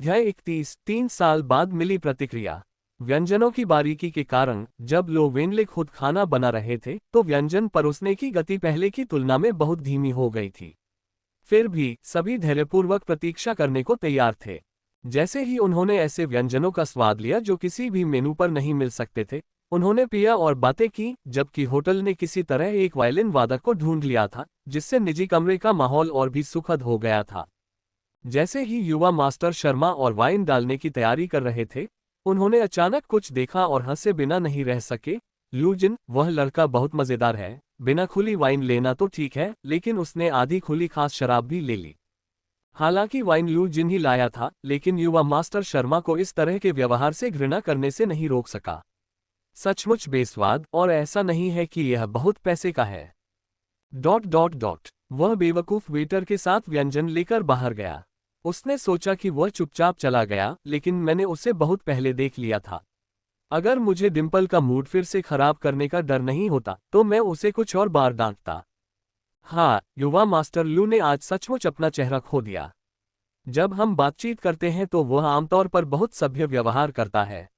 अध्याय 31 3 साल बाद मिली प्रतिक्रिया। व्यंजनों की बारीकी के कारण जब लो वेनले खुद खाना बना रहे थे तो व्यंजन परोसने की गति पहले की तुलना में बहुत धीमी हो गई थी। फिर भी सभी धैर्यपूर्वक प्रतीक्षा करने को तैयार थे। जैसे ही उन्होंने ऐसे व्यंजनों का स्वाद लिया जो किसी भी मेनू पर नहीं मिल सकते थे, उन्होंने पिया और बातें की, जबकि होटल ने किसी तरह एक वायलिन वादक को ढूंढ लिया था, जिससे निजी कमरे का माहौल और भी सुखद हो गया था। जैसे ही युवा मास्टर शर्मा और वाइन डालने की तैयारी कर रहे थे, उन्होंने अचानक कुछ देखा और हंसे बिना नहीं रह सके। लूजिन, वह लड़का बहुत मजेदार है। बिना खुली वाइन लेना तो ठीक है, लेकिन उसने आधी खुली खास शराब भी ले ली। हालांकि वाइन लूजिन ही लाया था, लेकिन युवा मास्टर शर्मा को इस तरह के व्यवहार से घृणा करने से नहीं रोक सका। सचमुच बेस्वाद, और ऐसा नहीं है कि यह बहुत पैसे का है। ... वह बेवकूफ वेटर के साथ व्यंजन लेकर बाहर गया। उसने सोचा कि वह चुपचाप चला गया, लेकिन मैंने उसे बहुत पहले देख लिया था। अगर मुझे डिम्पल का मूड फिर से खराब करने का डर नहीं होता तो मैं उसे कुछ और बार डांटता। हाँ, युवा मास्टर लू ने आज सचमुच अपना चेहरा खो दिया। जब हम बातचीत करते हैं तो वह आमतौर पर बहुत सभ्य व्यवहार करता है।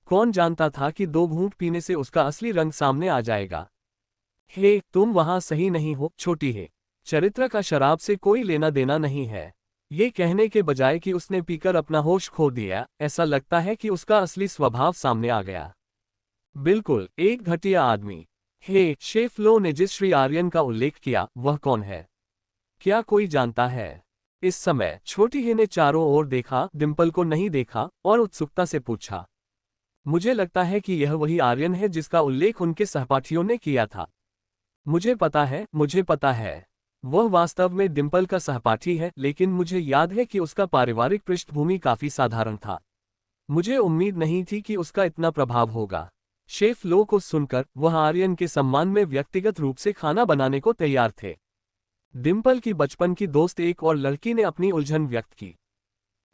कौन जानता था कि 2 घूंट पीने से उसका असली रंग सामने आ जाएगा। हे, तुम वहां सही नहीं हो, छोटी है। चरित्र का शराब से कोई लेना देना नहीं है। ये कहने के बजाय कि उसने पीकर अपना होश खो दिया, ऐसा लगता है कि उसका असली स्वभाव सामने आ गया। बिल्कुल, एक घटिया आदमी। हे, शेफ लो ने जिस श्री आर्यन का उल्लेख किया, वह कौन है? क्या कोई जानता है? इस समय छोटी हे ने चारों ओर देखा, डिम्पल को नहीं देखा, और उत्सुकता से पूछा। मुझे लगता है कि यह वही आर्यन है जिसका उल्लेख उनके सहपाठियों ने किया था। मुझे पता है, मुझे पता है। वह वास्तव में डिम्पल का सहपाठी है, लेकिन मुझे याद है कि उसका पारिवारिक पृष्ठभूमि काफी साधारण था। मुझे उम्मीद नहीं थी कि उसका इतना प्रभाव होगा। शेफ लो को सुनकर वह आर्यन के सम्मान में व्यक्तिगत रूप से खाना बनाने को तैयार थे। डिम्पल की बचपन की दोस्त एक और लड़की ने अपनी उलझन व्यक्त की।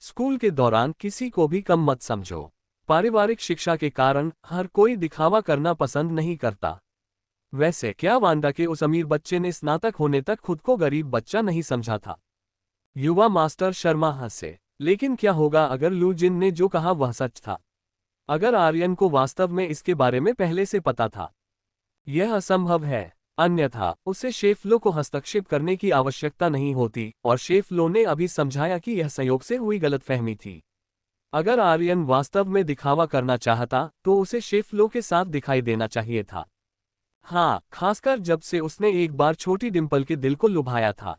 स्कूल के दौरान किसी को भी कम मत समझो। पारिवारिक शिक्षा के कारण हर कोई दिखावा करना पसंद नहीं करता। वैसे क्या वांडा के उस अमीर बच्चे ने स्नातक होने तक खुद को गरीब बच्चा नहीं समझा था? युवा मास्टर शर्मा हंसे। लेकिन क्या होगा अगर लूजिन ने जो कहा वह सच था? अगर आर्यन को वास्तव में इसके बारे में पहले से पता था? यह असंभव है। अन्यथा उसे शेफ लो को हस्तक्षेप करने की आवश्यकता नहीं होती, और शेफ लो ने अभी समझाया कि यह संयोग से हुई गलतफहमी थी। अगर आर्यन वास्तव में दिखावा करना चाहता तो उसे शेफ लो के साथ दिखाई देना चाहिए था। हाँ, खासकर जब से उसने एक बार छोटी डिम्पल के दिल को लुभाया था।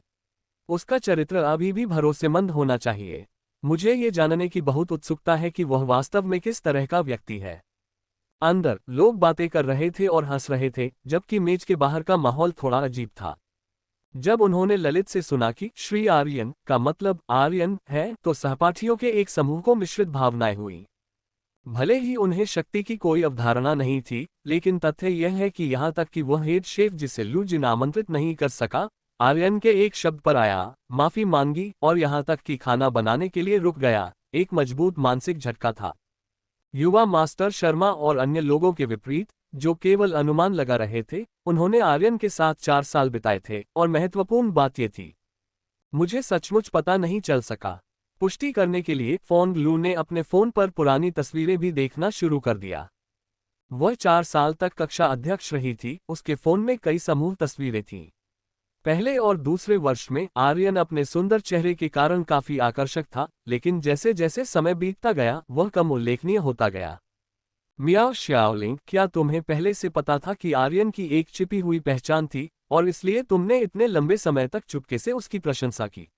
उसका चरित्र अभी भी भरोसेमंद होना चाहिए। मुझे ये जानने की बहुत उत्सुकता है कि वह वास्तव में किस तरह का व्यक्ति है। अंदर लोग बातें कर रहे थे और हंस रहे थे, जबकि मेज के बाहर का माहौल थोड़ा अजीब था। जब उन्होंने ललित से सुना कि श्री आर्यन का मतलब आर्यन है, तो सहपाठियों के एक समूह को मिश्रित भावनाएं हुई। भले ही उन्हें शक्ति की कोई अवधारणा नहीं थी, लेकिन तथ्य यह है कि यहाँ तक कि वह हेड शेफ जिसे लूजिन आमंत्रित नहीं कर सका, आर्यन के एक शब्द पर आया, माफी मांगी, और यहाँ तक कि खाना बनाने के लिए रुक गया, एक मजबूत मानसिक झटका था। युवा मास्टर शर्मा और अन्य लोगों के विपरीत, जो केवल अनुमान लगा रहे थे, उन्होंने आर्यन के साथ 4 साल बिताए थे, और महत्वपूर्ण बात यह थी, मुझे सचमुच पता नहीं चल सका। पुष्टि करने के लिए फोन लू ने अपने फोन पर पुरानी तस्वीरें भी देखना शुरू कर दिया। वह 4 साल तक कक्षा अध्यक्ष रही थी, उसके फोन में कई समूह तस्वीरें थीं। पहले और दूसरे वर्ष में आर्यन अपने सुंदर चेहरे के कारण काफी आकर्षक था, लेकिन जैसे जैसे समय बीतता गया वह कम उल्लेखनीय होता गया। मियाओ शाओलिंग, क्या तुम्हें पहले से पता था कि आर्यन की एक छिपी हुई पहचान थी, और इसलिए तुमने इतने लंबे समय तक चुपके से उसकी प्रशंसा की?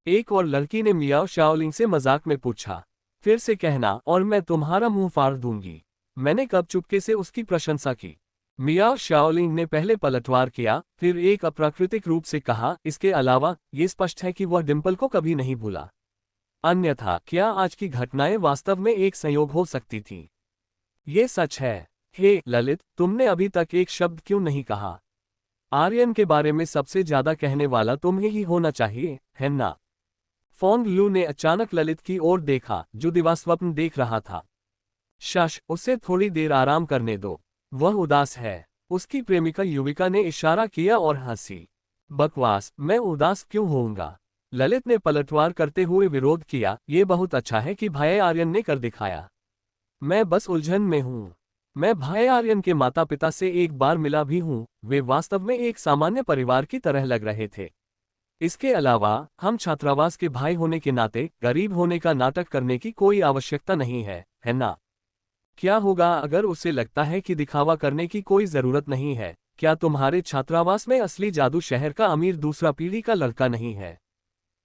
एक और लड़की ने मियाओ शाओलिंग से मजाक में पूछा। फिर से कहना और मैं तुम्हारा मुंह फाड़ दूंगी। मैंने कब चुपके से उसकी प्रशंसा की? मियाओ शाओलिंग ने पहले पलटवार किया, फिर एक अप्राकृतिक रूप से कहा, इसके अलावा ये स्पष्ट है कि वह डिम्पल को कभी नहीं भूला। अन्यथा क्या आज की घटनाएं वास्तव में एक संयोग हो सकती थीं? ये सच है। हे ललित, तुमने अभी तक एक शब्द क्यों नहीं कहा? आर्यन के बारे में सबसे ज्यादा कहने वाला तुम्हें ही होना चाहिए, है ना? फोंग लू ने अचानक ललित की ओर देखा, जो दिवास्वप्न देख रहा था। शश, उसे थोड़ी देर आराम करने दो। वह उदास है। उसकी प्रेमिका युविका ने इशारा किया और हंसी। बकवास, मैं उदास क्यों होऊंगा? ललित ने पलटवार करते हुए विरोध किया, ये बहुत अच्छा है कि भाई आर्यन ने कर दिखाया। मैं बस उलझन में हूँ। मैं भाई आर्यन के माता पिता से एक बार मिला भी हूँ, वे वास्तव में एक सामान्य परिवार की तरह लग रहे थे। इसके अलावा हम छात्रावास के भाई होने के नाते गरीब होने का नाटक करने की कोई आवश्यकता नहीं है ना? क्या होगा अगर उसे लगता है कि दिखावा करने की कोई जरूरत नहीं है? क्या तुम्हारे छात्रावास में असली जादू शहर का अमीर दूसरा पीढ़ी का लड़का नहीं है?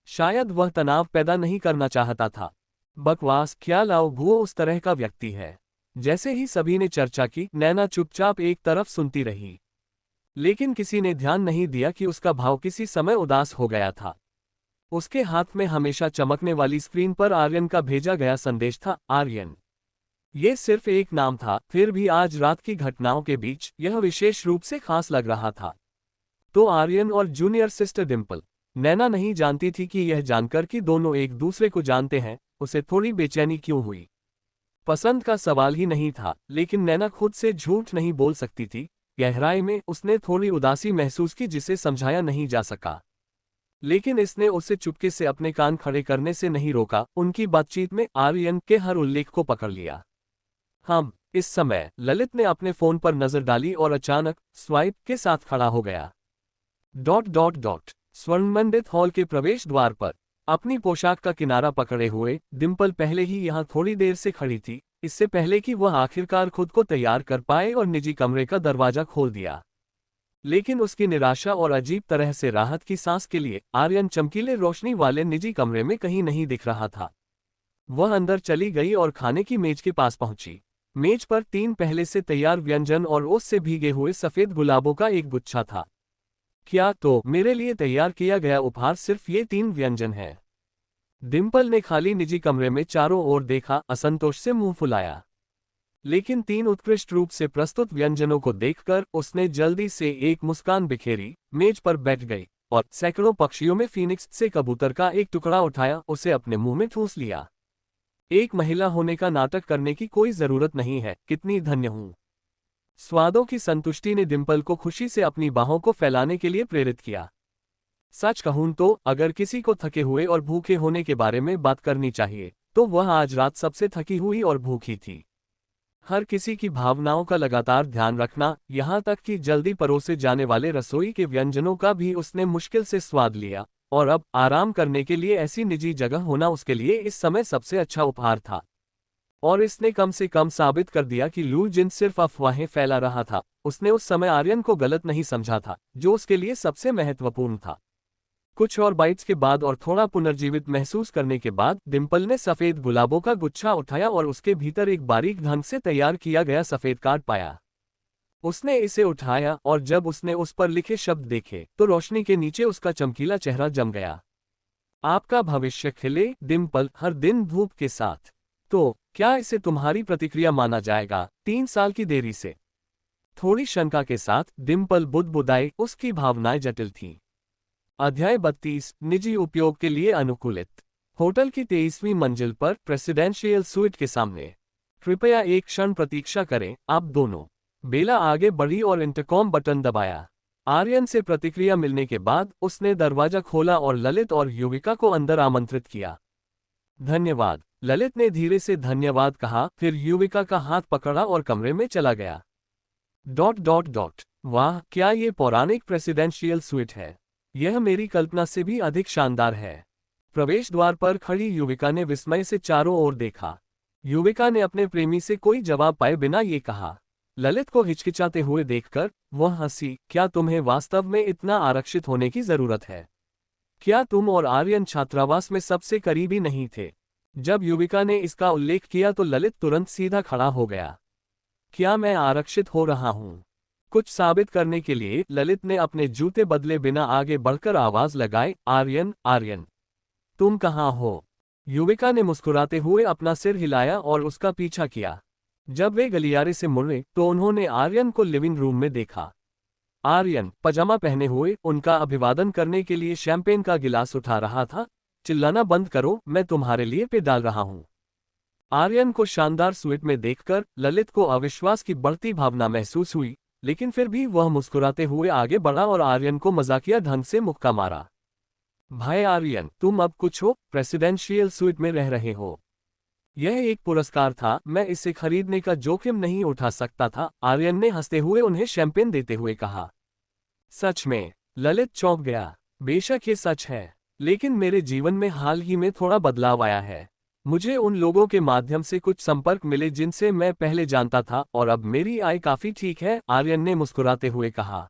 शायद वह तनाव पैदा नहीं करना चाहता था। बकवास, क्या लाओ वो उस तरह का व्यक्ति है। जैसे ही सभी ने चर्चा की, नैना चुपचाप एक तरफ सुनती रही। लेकिन किसी ने ध्यान नहीं दिया कि उसका भाव किसी समय उदास हो गया था। उसके हाथ में हमेशा चमकने वाली स्क्रीन पर आर्यन का भेजा गया संदेश था। आर्यन, ये सिर्फ एक नाम था, फिर भी आज रात की घटनाओं के बीच यह विशेष रूप से खास लग रहा था। तो आर्यन और जूनियर सिस्टर डिम्पल। नैना नहीं जानती थी कि यह जानकर कि दोनों एक दूसरे को जानते हैं, उसे थोड़ी बेचैनी क्यों हुई। पसंद का सवाल ही नहीं था, लेकिन नैना खुद से झूठ नहीं बोल सकती थी। गहराई में उसने थोड़ी उदासी महसूस की जिसे समझाया नहीं जा सका। लेकिन इसने उसे चुपके से अपने कान खड़े करने से नहीं रोका। उनकी बातचीत में आर्यन के हर उल्लेख को पकड़ लिया। इस समय ललित ने अपने फोन पर नजर डाली और अचानक स्वाइप के साथ खड़ा हो गया। स्वर्णमंडित हॉल के प्रवेश द्वार पर अपनी पोशाक का किनारा पकड़े हुए डिम्पल पहले ही यहाँ थोड़ी देर से खड़ी थी, इससे पहले कि वह आखिरकार खुद को तैयार कर पाए और निजी कमरे का दरवाजा खोल दिया। लेकिन उसकी निराशा और अजीब तरह से राहत की सांस के लिए आर्यन चमकीले रोशनी वाले निजी कमरे में कहीं नहीं दिख रहा था। वह अंदर चली गई और खाने की मेज के पास पहुंची। मेज पर 3 पहले से तैयार व्यंजन और ओस से भीगे हुए सफेद गुलाबों का एक गुच्छा था। क्या तो मेरे लिए तैयार किया गया उपहार सिर्फ ये 3 व्यंजन है? डिम्पल ने खाली निजी कमरे में चारों ओर देखा, असंतोष से मुंह फुलाया। लेकिन 3 उत्कृष्ट रूप से प्रस्तुत व्यंजनों को देखकर उसने जल्दी से एक मुस्कान बिखेरी, मेज पर बैठ गई और सैकड़ों पक्षियों में फीनिक्स से कबूतर का एक टुकड़ा उठाया, उसे अपने मुंह में ठूंस लिया। एक महिला होने का नाटक करने की कोई जरूरत नहीं है, कितनी धन्य हूं। स्वादों की संतुष्टि ने डिम्पल को खुशी से अपनी बाहों को फैलाने के लिए प्रेरित किया। सच कहूं तो अगर किसी को थके हुए और भूखे होने के बारे में बात करनी चाहिए, तो वह आज रात सबसे थकी हुई और भूखी थी। हर किसी की भावनाओं का लगातार ध्यान रखना, यहाँ तक कि जल्दी परोसे जाने वाले रसोई के व्यंजनों का भी उसने मुश्किल से स्वाद लिया, और अब आराम करने के लिए ऐसी निजी जगह होना उसके लिए इस समय सबसे अच्छा उपहार था। और इसने कम से कम साबित कर दिया कि लू जिन सिर्फ अफवाहें फैला रहा था, उसने उस समय आर्यन को गलत नहीं समझा था, जो उसके लिए सबसे महत्वपूर्ण था। कुछ और बाइट्स के बाद और थोड़ा पुनर्जीवित महसूस करने के बाद डिम्पल ने सफेद गुलाबों का गुच्छा उठाया और उसके भीतर एक बारीक ढंग से तैयार किया गया सफेद कार्ड पाया। उसने इसे उठाया और जब उसने उस पर लिखे शब्द देखे तो रोशनी के नीचे उसका चमकीला चेहरा जम गया। आपका भविष्य खिले डिम्पल, हर दिन धूप के साथ। तो क्या इसे तुम्हारी प्रतिक्रिया माना जाएगा? 3 साल की देरी से थोड़ी शंका के साथ डिम्पल बुदबुदाई, उसकी भावनाएं जटिल थीं। अध्याय 32 निजी उपयोग के लिए अनुकूलित। होटल की 23वीं मंजिल पर प्रेसिडेंशियल स्वीट के सामने। कृपया एक क्षण प्रतीक्षा करें, आप दोनों। बेला आगे बढ़ी और इंटरकॉम बटन दबाया। आर्यन से प्रतिक्रिया मिलने के बाद उसने दरवाजा खोला और ललित और युविका को अंदर आमंत्रित किया। धन्यवाद, ललित ने धीरे से धन्यवाद कहा, फिर युविका का हाथ पकड़ा और कमरे में चला गया। वाह, क्या ये पौराणिक प्रेसिडेंशियल स्वीट है। यह मेरी कल्पना से भी अधिक शानदार है। प्रवेश द्वार पर खड़ी युविका ने विस्मय से चारों ओर देखा। युविका ने अपने प्रेमी से कोई जवाब पाए बिना ये कहा। ललित को हिचकिचाते हुए देखकर वह हंसी, क्या तुम्हें वास्तव में इतना आरक्षित होने की जरूरत है? क्या तुम और आर्यन छात्रावास में सबसे करीबी नहीं थे? जब युविका ने इसका उल्लेख किया तो ललित तुरंत सीधा खड़ा हो गया। क्या मैं आरक्षित हो रहा हूँ? कुछ साबित करने के लिए ललित ने अपने जूते बदले बिना आगे बढ़कर आवाज लगाई, आर्यन, आर्यन, तुम कहाँ हो? युविका ने मुस्कुराते हुए अपना सिर हिलाया और उसका पीछा किया। जब वे गलियारे से मुड़े तो उन्होंने आर्यन को लिविंग रूम में देखा। आर्यन पजामा पहने हुए उनका अभिवादन करने के लिए शैंपेन का गिलास उठा रहा था। चिल्लाना बंद करो, मैं तुम्हारे लिए पे डाल रहा हूँ। आर्यन को शानदार स्वीट में देखकर ललित को अविश्वास की बढ़ती भावना महसूस हुई, लेकिन फिर भी वह मुस्कुराते हुए आगे बढ़ा और आर्यन को मजाकिया ढंग से मुक्का मारा। भाई आर्यन, तुम अब कुछ हो, प्रेसिडेंशियल स्वीट में रह रहे हो। यह एक पुरस्कार था, मैं इसे खरीदने का जोखिम नहीं उठा सकता था, आर्यन ने हंसते हुए उन्हें शैंपेन देते हुए कहा। सच में? ललित चौंक गया। बेशक ये सच है, लेकिन मेरे जीवन में हाल ही में थोड़ा बदलाव आया है। मुझे उन लोगों के माध्यम से कुछ संपर्क मिले जिनसे मैं पहले जानता था, और अब मेरी आय काफी ठीक है, आर्यन ने मुस्कुराते हुए कहा।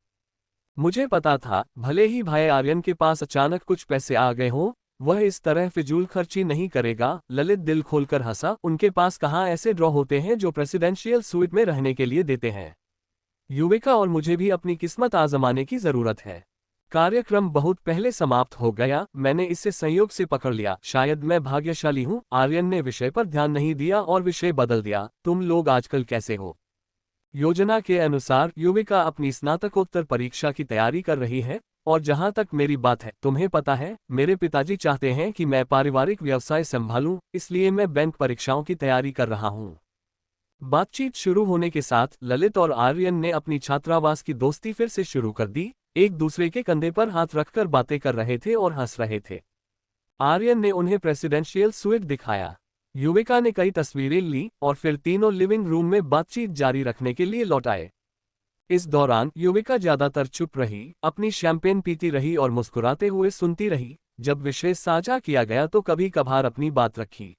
मुझे पता था, भले ही भाई आर्यन के पास अचानक कुछ पैसे आ गए हों, वह इस तरह फिजूल खर्ची नहीं करेगा। ललित दिल खोलकर हंसा, उनके पास कहाँ ऐसे ड्रॉ होते हैं जो प्रेसिडेंशियल स्वीट में रहने के लिए देते हैं। युविका और मुझे भी अपनी किस्मत आजमाने की जरूरत है। कार्यक्रम बहुत पहले समाप्त हो गया, मैंने इसे संयोग से पकड़ लिया, शायद मैं भाग्यशाली हूँ। आर्यन ने विषय पर ध्यान नहीं दिया और विषय बदल दिया। तुम लोग आजकल कैसे हो? योजना के अनुसार युविका अपनी स्नातकोत्तर परीक्षा की तैयारी कर रही है, और जहां तक मेरी बात है, तुम्हें पता है, मेरे पिताजी चाहते हैं कि मैं पारिवारिक व्यवसाय संभालूं, इसलिए मैं बैंक परीक्षाओं की तैयारी कर रहा हूं। बातचीत शुरू होने के साथ ललित और आर्यन ने अपनी छात्रावास की दोस्ती फिर से शुरू कर दी, एक दूसरे के कंधे पर हाथ रखकर बातें कर रहे थे और हंस रहे थे। आर्यन ने उन्हें प्रेसिडेंशियल स्वीट दिखाया। युविका ने कई तस्वीरें ली और फिर तीनों लिविंग रूम में बातचीत जारी रखने के लिए लौट आए। इस दौरान युविका ज्यादातर चुप रही, अपनी शैंपेन पीती रही और मुस्कुराते हुए सुनती रही। जब विषय साझा किया गया तो कभी कभार अपनी बात रखी।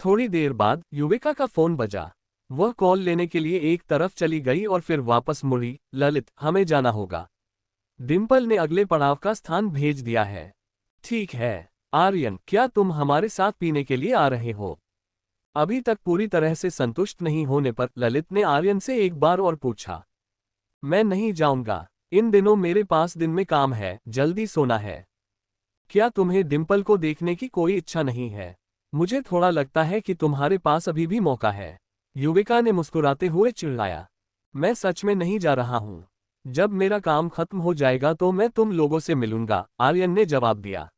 थोड़ी देर बाद युविका का फोन बजा। वह कॉल लेने के लिए एक तरफ चली गई और फिर वापस मुड़ी। ललित, हमें जाना होगा। डिम्पल ने अगले पड़ाव का स्थान भेज दिया है। ठीक है। आर्यन, क्या तुम हमारे साथ पीने के लिए आ रहे हो? अभी तक पूरी तरह से संतुष्ट नहीं होने पर ललित ने आर्यन से एक बार और पूछा। मैं नहीं जाऊंगा, इन दिनों मेरे पास दिन में काम है, जल्दी सोना है। क्या तुम्हें डिम्पल को देखने की कोई इच्छा नहीं है? मुझे थोड़ा लगता है कि तुम्हारे पास अभी भी मौका है। युविका ने मुस्कुराते हुए चिल्लाया। मैं सच में नहीं जा रहा हूं। जब मेरा काम खत्म हो जाएगा तो मैं तुम लोगों से मिलूंगा, आर्यन ने जवाब दिया।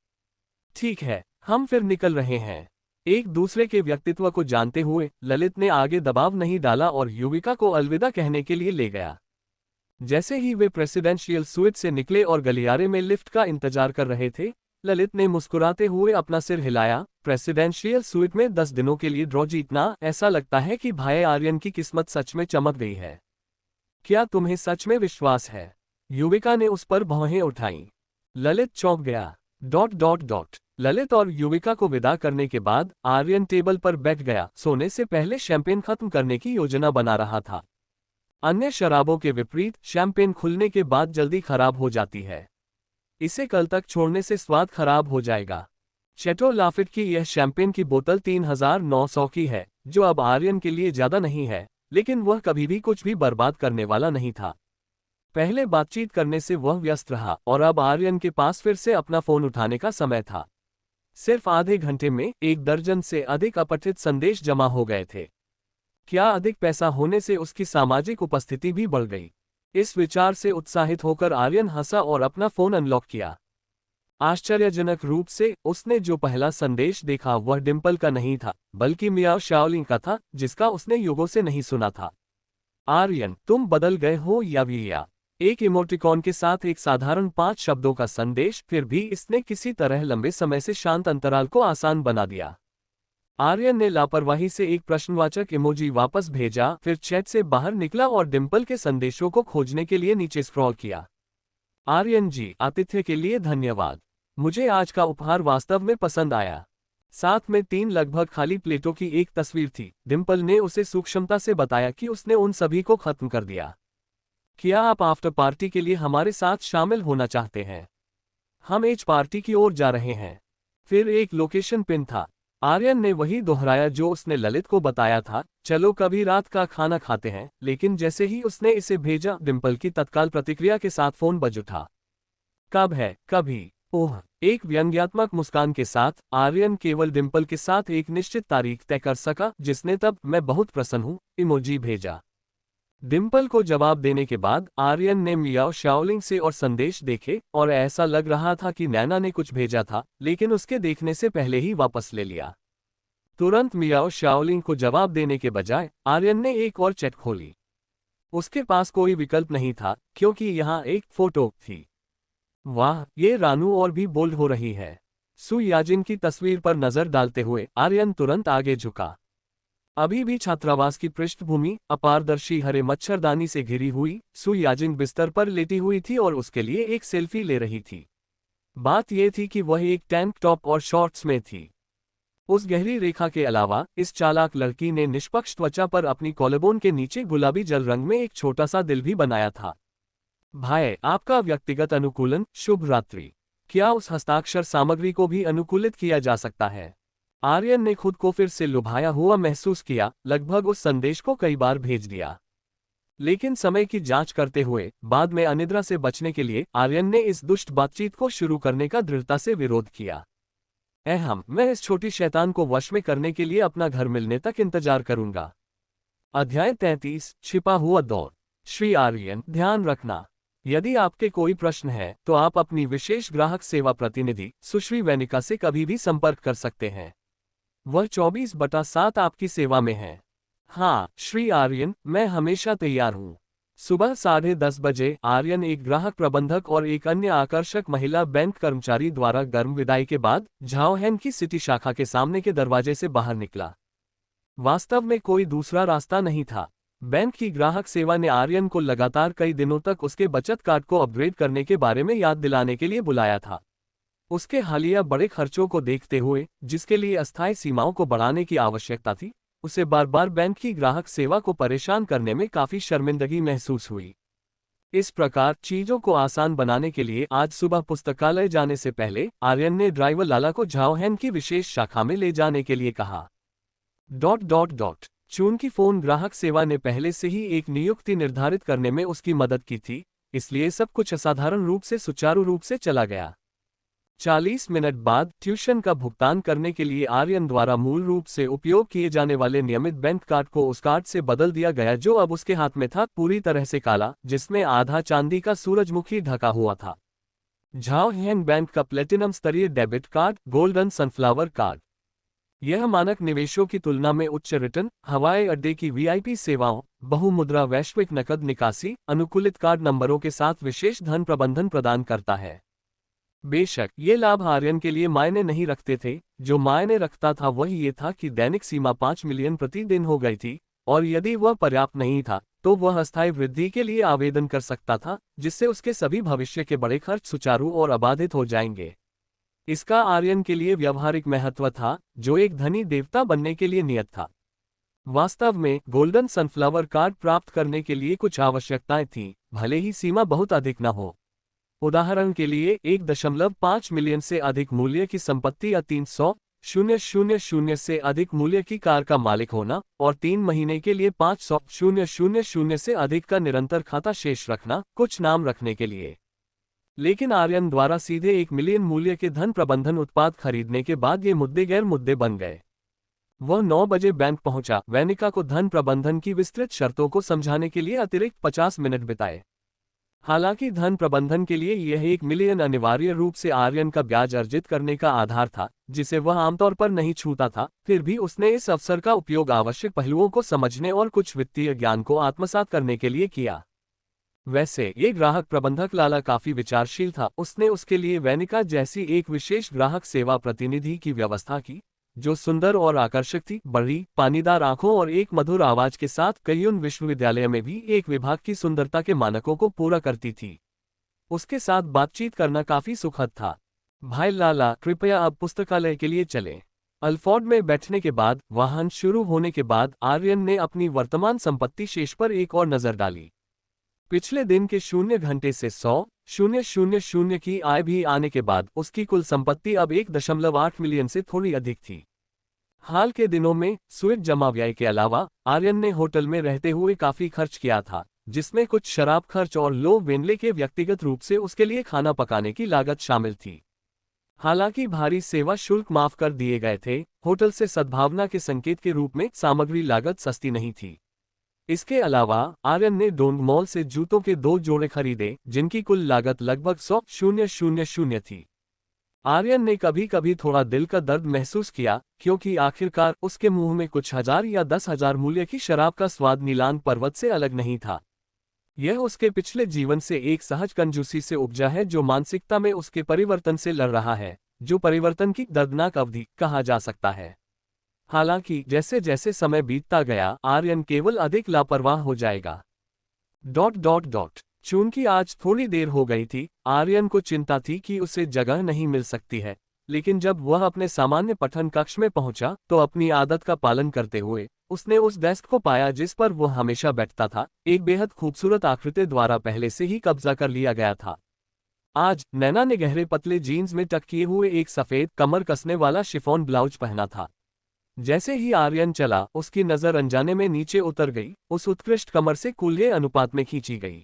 ठीक है, हम फिर निकल रहे हैं। एक दूसरे के व्यक्तित्व को जानते हुए ललित ने आगे दबाव नहीं डाला और युविका को अलविदा कहने के लिए ले गया। जैसे ही वे प्रेसिडेंशियल स्वीट से निकले और गलियारे में लिफ्ट का इंतजार कर रहे थे, ललित ने मुस्कुराते हुए अपना सिर हिलाया। प्रेसिडेंशियल स्वीट में 10 दिनों के लिए ड्रॉ जीतना, ऐसा लगता है कि भाई आर्यन की किस्मत सच में चमक गई है। क्या तुम्हें सच में विश्वास है? युविका ने उस पर भौहें उठाईं। ललित चौंक गया। ललित और युविका को विदा करने के बाद आर्यन टेबल पर बैठ गया, सोने से पहले शैंपेन खत्म करने की योजना बना रहा था। अन्य शराबों के विपरीत शैंपेन खुलने के बाद जल्दी खराब हो जाती है। इसे कल तक छोड़ने से स्वाद खराब हो जाएगा। चेटो लाफिट की यह शैंपेन की बोतल 3900 की है, जो अब आर्यन के लिए ज्यादा नहीं है, लेकिन वह कभी भी कुछ भी बर्बाद करने वाला नहीं था। पहले बातचीत करने से वह व्यस्त रहा और अब आर्यन के पास फिर से अपना फोन उठाने का समय था। सिर्फ आधे घंटे में 1 दर्जन से अधिक अपठित संदेश जमा हो गए थे। क्या अधिक पैसा होने से उसकी सामाजिक उपस्थिति भी बढ़ गई? इस विचार से उत्साहित होकर आर्यन हंसा और अपना फोन अनलॉक किया। आश्चर्यजनक रूप से उसने जो पहला संदेश देखा वह डिम्पल का नहीं था, बल्कि मियाओ शाओलिंग का था, जिसका उसने युगों से नहीं सुना था। आर्यन, तुम बदल गए हो या? एक इमोटिकॉन के साथ एक साधारण 5 शब्दों का संदेश, फिर भी इसने किसी तरह लंबे समय से शांत अंतराल को आसान बना दिया। आर्यन ने लापरवाही से एक प्रश्नवाचक इमोजी वापस भेजा, फिर चैट से बाहर निकला और डिम्पल के संदेशों को खोजने के लिए नीचे स्क्रॉल किया। आर्यन जी, आतिथ्य के लिए धन्यवाद। मुझे आज का उपहार वास्तव में पसंद आया। साथ में 3 लगभग खाली प्लेटों की एक तस्वीर थी। डिम्पल ने उसे सूक्ष्मता से बताया कि उसने उन सभी को खत्म कर दिया। क्या आप आफ्टर पार्टी के लिए हमारे साथ शामिल होना चाहते हैं? हम एज पार्टी की ओर जा रहे हैं। फिर एक लोकेशन पिन था। आर्यन ने वही दोहराया जो उसने ललित को बताया था, चलो कभी रात का खाना खाते हैं, लेकिन जैसे ही उसने इसे भेजा, डिम्पल की तत्काल प्रतिक्रिया के साथ फोन बज उठा। कब है? कभी? ओह! एक व्यंग्यात्मक मुस्कान के साथ आर्यन केवल डिम्पल के साथ एक निश्चित तारीख तय कर सका, जिसने तब मैं बहुत प्रसन्न हूं इमोजी भेजा। डिम्पल को जवाब देने के बाद आर्यन ने मियाओ शाओलिंग से और संदेश देखे, और ऐसा लग रहा था कि नैना ने कुछ भेजा था, लेकिन उसके देखने से पहले ही वापस ले लिया। तुरंत मियाओ शाओलिंग को जवाब देने के बजाय आर्यन ने एक और चैट खोली। उसके पास कोई विकल्प नहीं था, क्योंकि यहाँ एक फोटो थी। वाह, ये रानू और भी बोल्ड हो रही है। सु याजिन की तस्वीर पर नजर डालते हुए आर्यन तुरंत आगे झुका। अभी भी छात्रावास की पृष्ठभूमि अपारदर्शी हरे मच्छरदानी से घिरी हुई। सु याजिन बिस्तर पर लेटी हुई थी और उसके लिए एक सेल्फी ले रही थी। बात यह थी कि वह एक टैंक टॉप और शॉर्ट्स में थी। उस गहरी रेखा के अलावा इस चालाक लड़की ने निष्पक्ष त्वचा पर अपनी कॉलरबोन के नीचे गुलाबी जल रंग में एक छोटा सा दिल भी बनाया था। भाई, आपका व्यक्तिगत अनुकूलन, शुभ रात्रि। क्या उस हस्ताक्षर सामग्री को भी अनुकूलित किया जा सकता है? आर्यन ने खुद को फिर से लुभाया हुआ महसूस किया, लगभग उस संदेश को कई बार भेज दिया। लेकिन समय की जांच करते हुए बाद में अनिद्रा से बचने के लिए आर्यन ने इस दुष्ट बातचीत को शुरू करने का दृढ़ता से विरोध किया। मैं इस छोटी शैतान को वश में करने के लिए अपना घर मिलने तक इंतजार करूंगा। अध्याय 33, छिपा हुआ दौर। श्री आर्यन, ध्यान रखना, यदि आपके कोई प्रश्न है तो आप अपनी विशेष ग्राहक सेवा प्रतिनिधि सुश्री वेनिका से कभी भी संपर्क कर सकते हैं। वह 24/7 आपकी सेवा में है। हाँ श्री आर्यन, मैं हमेशा तैयार हूँ। सुबह 10:30 बजे आर्यन एक ग्राहक प्रबंधक और एक अन्य आकर्षक महिला बैंक कर्मचारी द्वारा गर्म विदाई के बाद झाओहेन की सिटी शाखा के सामने के दरवाजे से बाहर निकला। वास्तव में कोई दूसरा रास्ता नहीं था। बैंक की ग्राहक सेवा ने आर्यन को लगातार कई दिनों तक उसके बचत कार्ड को अपग्रेड करने के बारे में याद दिलाने के लिए बुलाया था। उसके हालिया बड़े खर्चों को देखते हुए, जिसके लिए अस्थायी सीमाओं को बढ़ाने की आवश्यकता थी, उसे बार बार बैंक की ग्राहक सेवा को परेशान करने में काफी शर्मिंदगी महसूस हुई। इस प्रकार चीजों को आसान बनाने के लिए आज सुबह पुस्तकालय जाने से पहले आर्यन ने ड्राइवर लाला को झाओहेन की विशेष शाखा में ले जाने के लिए कहा। चूंकि फोन ग्राहक सेवा ने पहले से ही एक नियुक्ति निर्धारित करने में उसकी मदद की थी, इसलिए सब कुछ असाधारण रूप से सुचारू रूप से चला गया। 40 मिनट बाद ट्यूशन का भुगतान करने के लिए आर्यन द्वारा मूल रूप से उपयोग किए जाने वाले नियमित बैंक कार्ड को उस कार्ड से बदल दिया गया जो अब उसके हाथ में था, पूरी तरह से काला, जिसमें आधा चांदी का सूरजमुखी ढका हुआ था। झाओहेन बैंक का प्लेटिनम स्तरीय debit card, golden sunflower card. यह मानक निवेशों की तुलना में उच्च रिटर्न, हवाई अड्डे की वीआईपी सेवाओं, बहुमुद्रा वैश्विक नकद निकासी, अनुकूलित कार्ड नंबरों के साथ विशेष धन प्रबंधन प्रदान करता है। बेशक ये लाभ आर्यन के लिए मायने नहीं रखते थे। जो मायने रखता था वह ये था कि दैनिक सीमा 5 मिलियन प्रतिदिन हो गई थी, और यदि वह पर्याप्त नहीं था तो वह अस्थायी वृद्धि के लिए आवेदन कर सकता था, जिससे उसके सभी भविष्य के बड़े खर्च सुचारू और अबाधित हो जाएंगे। इसका आर्यन के लिए व्यावहारिक महत्व था, जो एक धनी देवता बनने के लिए नियत था। वास्तव में गोल्डन सनफ्लावर कार्ड प्राप्त करने के लिए कुछ आवश्यकताएं थीं, भले ही सीमा बहुत अधिक न हो। उदाहरण के लिए 1.5 मिलियन से अधिक मूल्य की संपत्ति या 300,000 से अधिक मूल्य की कार का मालिक होना, और 3 महीने के लिए 500,000 से अधिक का निरंतर खाता शेष रखना, कुछ नाम रखने के लिए। लेकिन आर्यन द्वारा सीधे 1 मिलियन मूल्य के धन प्रबंधन उत्पाद खरीदने के बाद ये मुद्दे गैर मुद्दे बन गए। वह 9 बजे बैंक पहुंचा, वेनिका को धन प्रबंधन की विस्तृत शर्तों को समझाने के लिए अतिरिक्त 50 मिनट बिताए। हालांकि धन प्रबंधन के लिए यह 1 मिलियन अनिवार्य रूप से आर्यन का ब्याज अर्जित करने का आधार था, जिसे वह आमतौर पर नहीं छूता था, फिर भी उसने इस अवसर का उपयोग आवश्यक पहलुओं को समझने और कुछ वित्तीय ज्ञान को आत्मसात करने के लिए किया। वैसे ये ग्राहक प्रबंधक लाला काफी विचारशील था। उसने उसके लिए वेनिका जैसी एक विशेष ग्राहक सेवा प्रतिनिधि की व्यवस्था की, जो सुंदर और आकर्षक थी, बड़ी, पानीदार आंखों और एक मधुर आवाज के साथ कईयून विश्वविद्यालय में भी एक विभाग की सुंदरता के मानकों को पूरा करती थी। उसके साथ बातचीत करना काफी सुखद था। भाई लाला, कृपया अब पुस्तकालय के लिए चलें। अल्फोर्ड में बैठने के बाद, वाहन शुरू होने के बाद आर्यन ने अपनी वर्तमान संपत्ति शेष पर एक और नजर डाली। पिछले दिन के 0 घंटे से 100,000 की आय भी आने के बाद उसकी कुल संपत्ति अब 1.8 मिलियन से थोड़ी अधिक थी। हाल के दिनों में स्वीट जमा व्यय के अलावा आर्यन ने होटल में रहते हुए काफी खर्च किया था, जिसमें कुछ शराब खर्च और लो वेनले के व्यक्तिगत रूप से उसके लिए खाना पकाने की लागत शामिल थी। हालांकि भारी सेवा शुल्क माफ कर दिए गए थे, होटल से सद्भावना के संकेत के रूप में सामग्री लागत सस्ती नहीं थी। इसके अलावा आर्यन ने डोंग मॉल से जूतों के 2 जोड़े खरीदे, जिनकी कुल लागत लगभग 100,000 थी। आर्यन ने कभी कभी थोड़ा दिल का दर्द महसूस किया, क्योंकि आखिरकार उसके मुंह में कुछ हजार या 10,000 मूल्य की शराब का स्वाद नीलान पर्वत से अलग नहीं था। यह उसके पिछले जीवन से एक सहज कंजूसी से उपजा है जो मानसिकता में उसके परिवर्तन से लड़ रहा है, जो परिवर्तन की दर्दनाक अवधि कहा जा सकता है। हालांकि जैसे जैसे समय बीतता गया, आर्यन केवल अधिक लापरवाह हो जाएगा। चूंकि आज थोड़ी देर हो गई थी, आर्यन को चिंता थी कि उसे जगह नहीं मिल सकती है, लेकिन जब वह अपने सामान्य पठन कक्ष में पहुंचा तो अपनी आदत का पालन करते हुए उसने उस डेस्क को पाया जिस पर वह हमेशा बैठता था। एक बेहद खूबसूरत आकृति द्वारा पहले से ही कब्जा कर लिया गया था। आज नैना ने गहरे पतले जीन्स में टक किए हुए एक सफेद कमर कसने वाला शिफॉन ब्लाउज पहना था। जैसे ही आर्यन चला, उसकी नजर अनजाने में नीचे उतर गई, उस उत्कृष्ट कमर से कूल्हे अनुपात में खींची गई।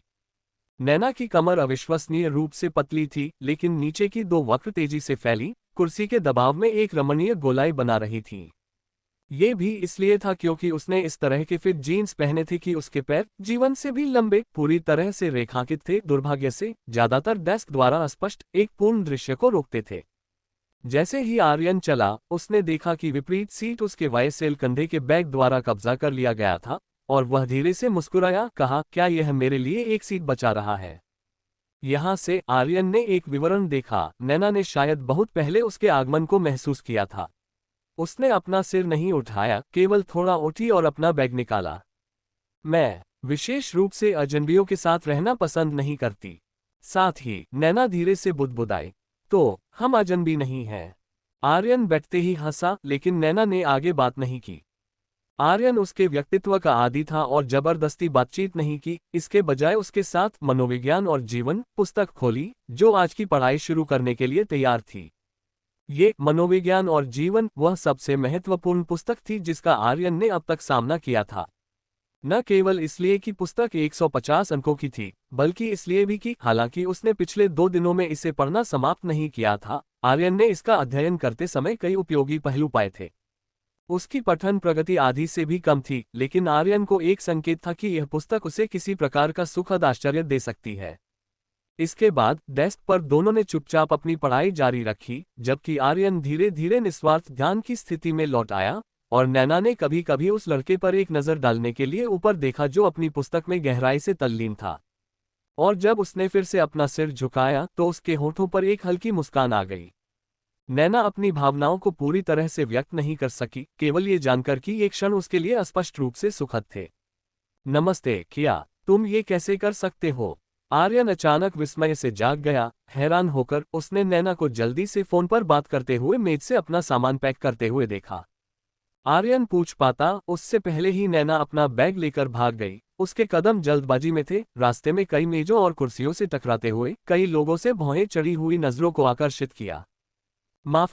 नैना की कमर अविश्वसनीय रूप से पतली थी, लेकिन नीचे की दो वक्र तेजी से फैली, कुर्सी के दबाव में एक रमणीय गोलाई बना रही थी। ये भी इसलिए था क्योंकि उसने इस तरह के फिट जीन्स पहने थे कि उसके पैर जीवन से भी लंबे, पूरी तरह से रेखांकित थे। दुर्भाग्य से ज्यादातर डेस्क द्वारा अस्पष्ट एक पूर्ण दृश्य को रोकते थे। जैसे ही आर्यन चला, उसने देखा कि विपरीत सीट उसके वायसेल कंधे के बैग द्वारा कब्जा कर लिया गया था, और वह धीरे से मुस्कुराया, कहा, क्या यह मेरे लिए एक सीट बचा रहा है? यहां से आर्यन ने एक विवरण देखा। नैना ने शायद बहुत पहले उसके आगमन को महसूस किया था। उसने अपना सिर नहीं उठाया, केवल थोड़ा उठी और अपना बैग निकाला। मैं विशेष रूप से अजनबियों के साथ रहना पसंद नहीं करती। साथ ही नैना धीरे से बुदबुदाई, तो हम अजनबी नहीं हैं। आर्यन बैठते ही हंसा, लेकिन नैना ने आगे बात नहीं की। आर्यन उसके व्यक्तित्व का आदी था और जबरदस्ती बातचीत नहीं की। इसके बजाय उसके साथ मनोविज्ञान और जीवन पुस्तक खोली, जो आज की पढ़ाई शुरू करने के लिए तैयार थी। ये मनोविज्ञान और जीवन वह सबसे महत्वपूर्ण पुस्तक थी जिसका आर्यन ने अब तक सामना किया था। न केवल इसलिए कि पुस्तक 150 अंकों की थी, बल्कि इसलिए भी कि हालांकि उसने पिछले 2 दिनों में इसे पढ़ना समाप्त नहीं किया था, आर्यन ने इसका अध्ययन करते समय कई उपयोगी पहलू पाए थे। उसकी पठन प्रगति आधी से भी कम थी, लेकिन आर्यन को एक संकेत था कि यह पुस्तक उसे किसी प्रकार का सुखद आश्चर्य दे सकती है। इसके बाद डेस्क पर दोनों ने चुपचाप अपनी पढ़ाई जारी रखी, जबकि आर्यन धीरे धीरे निस्वार्थ ध्यान की स्थिति में लौट आया, और नैना ने कभी कभी उस लड़के पर एक नज़र डालने के लिए ऊपर देखा जो अपनी पुस्तक में गहराई से तल्लीन था। और जब उसने फिर से अपना सिर झुकाया तो उसके होठों पर एक हल्की मुस्कान आ गई। नैना अपनी भावनाओं को पूरी तरह से व्यक्त नहीं कर सकी, केवल ये जानकर कि ये क्षण उसके लिए स्पष्ट रूप से सुखद थे। नमस्ते, क्या तुम ये कैसे कर सकते हो? आर्यन अचानक विस्मय से जाग गया। हैरान होकर उसने नैना को जल्दी से फोन पर बात करते हुए मेज से अपना सामान पैक करते हुए देखा। आर्यन पूछ पाता उससे पहले ही नैना अपना बैग लेकर भाग गई। उसके कदम जल्दबाजी में थे, रास्ते में कई मेजों और कुर्सियों से टकराते हुए कई लोगों से भौहें चढ़ी हुई नजरों को आकर्षित किया। माफ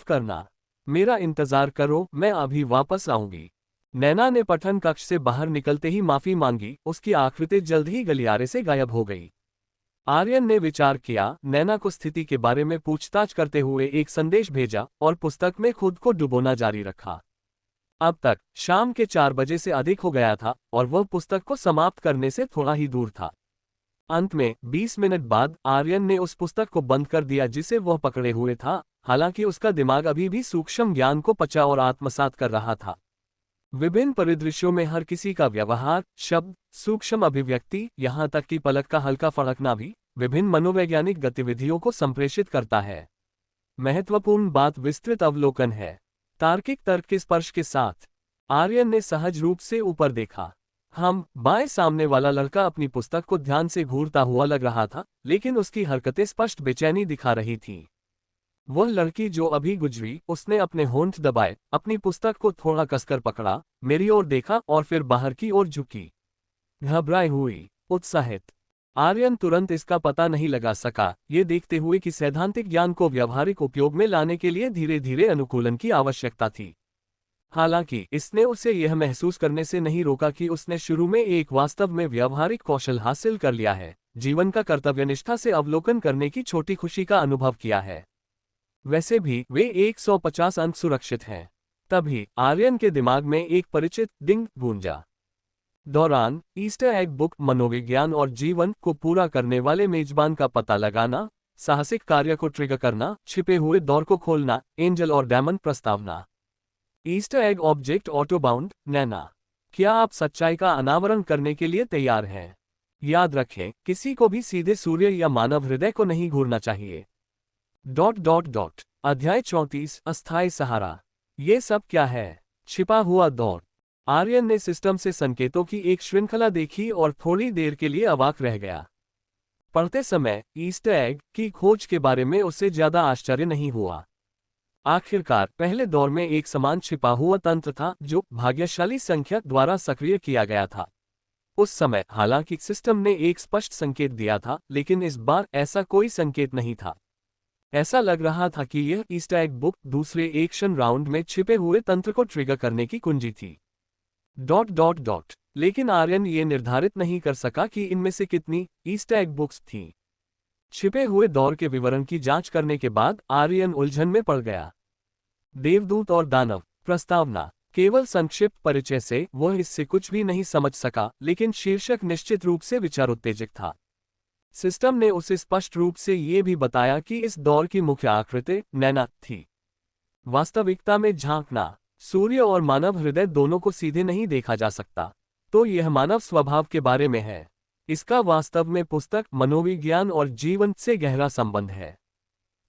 करना, मेरा इंतजार करो, मैं अभी वापस आऊंगी। नैना ने पठन कक्ष से बाहर निकलते ही माफी मांगी। उसकी आकृति जल्द ही गलियारे से गायब हो गई। आर्यन ने विचार किया, नैना को स्थिति के बारे में पूछताछ करते हुए एक संदेश भेजा और पुस्तक में खुद को डुबोना जारी रखा। अब तक शाम के 4 बजे से अधिक हो गया था और वह पुस्तक को समाप्त करने से थोड़ा ही दूर था। अंत में 20 मिनट बाद आर्यन ने उस पुस्तक को बंद कर दिया जिसे वह पकड़े हुए था, हालांकि उसका दिमाग अभी भी सूक्ष्म ज्ञान को पचा और आत्मसात कर रहा था। विभिन्न परिदृश्यों में हर किसी का व्यवहार, शब्द, सूक्ष्म अभिव्यक्ति, यहाँ तक कि पलक का हल्का फड़कना भी विभिन्न मनोवैज्ञानिक गतिविधियों को संप्रेषित करता है। महत्वपूर्ण बात विस्तृत अवलोकन है, तार्किक तर्क के स्पर्श के साथ। आर्यन ने सहज रूप से ऊपर देखा। बाएं सामने वाला लड़का अपनी पुस्तक को ध्यान से घूरता हुआ लग रहा था, लेकिन उसकी हरकतें स्पष्ट बेचैनी दिखा रही थीं। वह लड़की जो अभी गुजरी, उसने अपने होंठ दबाए, अपनी पुस्तक को थोड़ा कसकर पकड़ा, मेरी ओर देखा और फिर बाहर की ओर झुकी, घबराई हुई, उत्साहित। आर्यन तुरंत इसका पता नहीं लगा सका, ये देखते हुए कि सैद्धांतिक ज्ञान को व्यावहारिक उपयोग में लाने के लिए धीरे धीरे अनुकूलन की आवश्यकता थी। हालांकि इसने उसे यह महसूस करने से नहीं रोका कि उसने शुरू में एक वास्तव में व्यावहारिक कौशल हासिल कर लिया है, जीवन का कर्तव्यनिष्ठा से अवलोकन करने की छोटी खुशी का अनुभव किया है। वैसे भी वे 150 अंक सुरक्षित हैं। तभी आर्यन के दिमाग में एक परिचित डिंग गूंजा। दौरान ईस्टर एग बुक, मनोविज्ञान और जीवन को पूरा करने वाले मेजबान का पता लगाना, साहसिक कार्य को ट्रिगर करना, छिपे हुए दौर को खोलना, एंजल और डायमंड प्रस्तावना। Easter egg object autobound. Naina, क्या आप सच्चाई का अनावरण करने के लिए तैयार हैं? याद रखें, किसी को भी सीधे सूर्य या मानव हृदय को नहीं घूरना चाहिए। अध्याय 34 अस्थायी सहारा। ये सब क्या है? छिपा हुआ दौर। आर्यन ने सिस्टम से संकेतों की एक श्रृंखला देखी और थोड़ी देर के लिए अवाक रह गया। पढ़ते समय ईस्टर एग की खोज के बारे में उसे ज्यादा आश्चर्य नहीं हुआ। आखिरकार पहले दौर में एक समान छिपा हुआ तंत्र था जो भाग्यशाली संख्या द्वारा सक्रिय किया गया था। उस समय हालांकि सिस्टम ने एक स्पष्ट संकेत दिया था, लेकिन इस बार ऐसा कोई संकेत नहीं था। ऐसा लग रहा था कि यह ईस्टर एग बुक दूसरे एक्शन राउंड में छिपे हुए तंत्र को ट्रिगर करने की कुंजी थी। लेकिन आर्यन ये निर्धारित नहीं कर सका कि इनमें से कितनी ईस्टर एग बुक्स थीं। छिपे हुए दौर के विवरण की जांच करने के बाद आर्यन उलझन में पड़ गया। देवदूत और दानव। प्रस्तावना। केवल संक्षिप्त परिचय से वह इससे कुछ भी नहीं समझ सका, लेकिन शीर्षक निश्चित रूप से विचारोत्तेजक था। सिस्टम ने उसे स्पष्ट रूप से ये भी बताया कि इस दौर की मुख्य आकृति नैना थी। वास्तविकता में झांकना। सूर्य और मानव हृदय दोनों को सीधे नहीं देखा जा सकता, तो यह मानव स्वभाव के बारे में है। इसका वास्तव में पुस्तक, मनोविज्ञान और जीवन से गहरा संबंध है।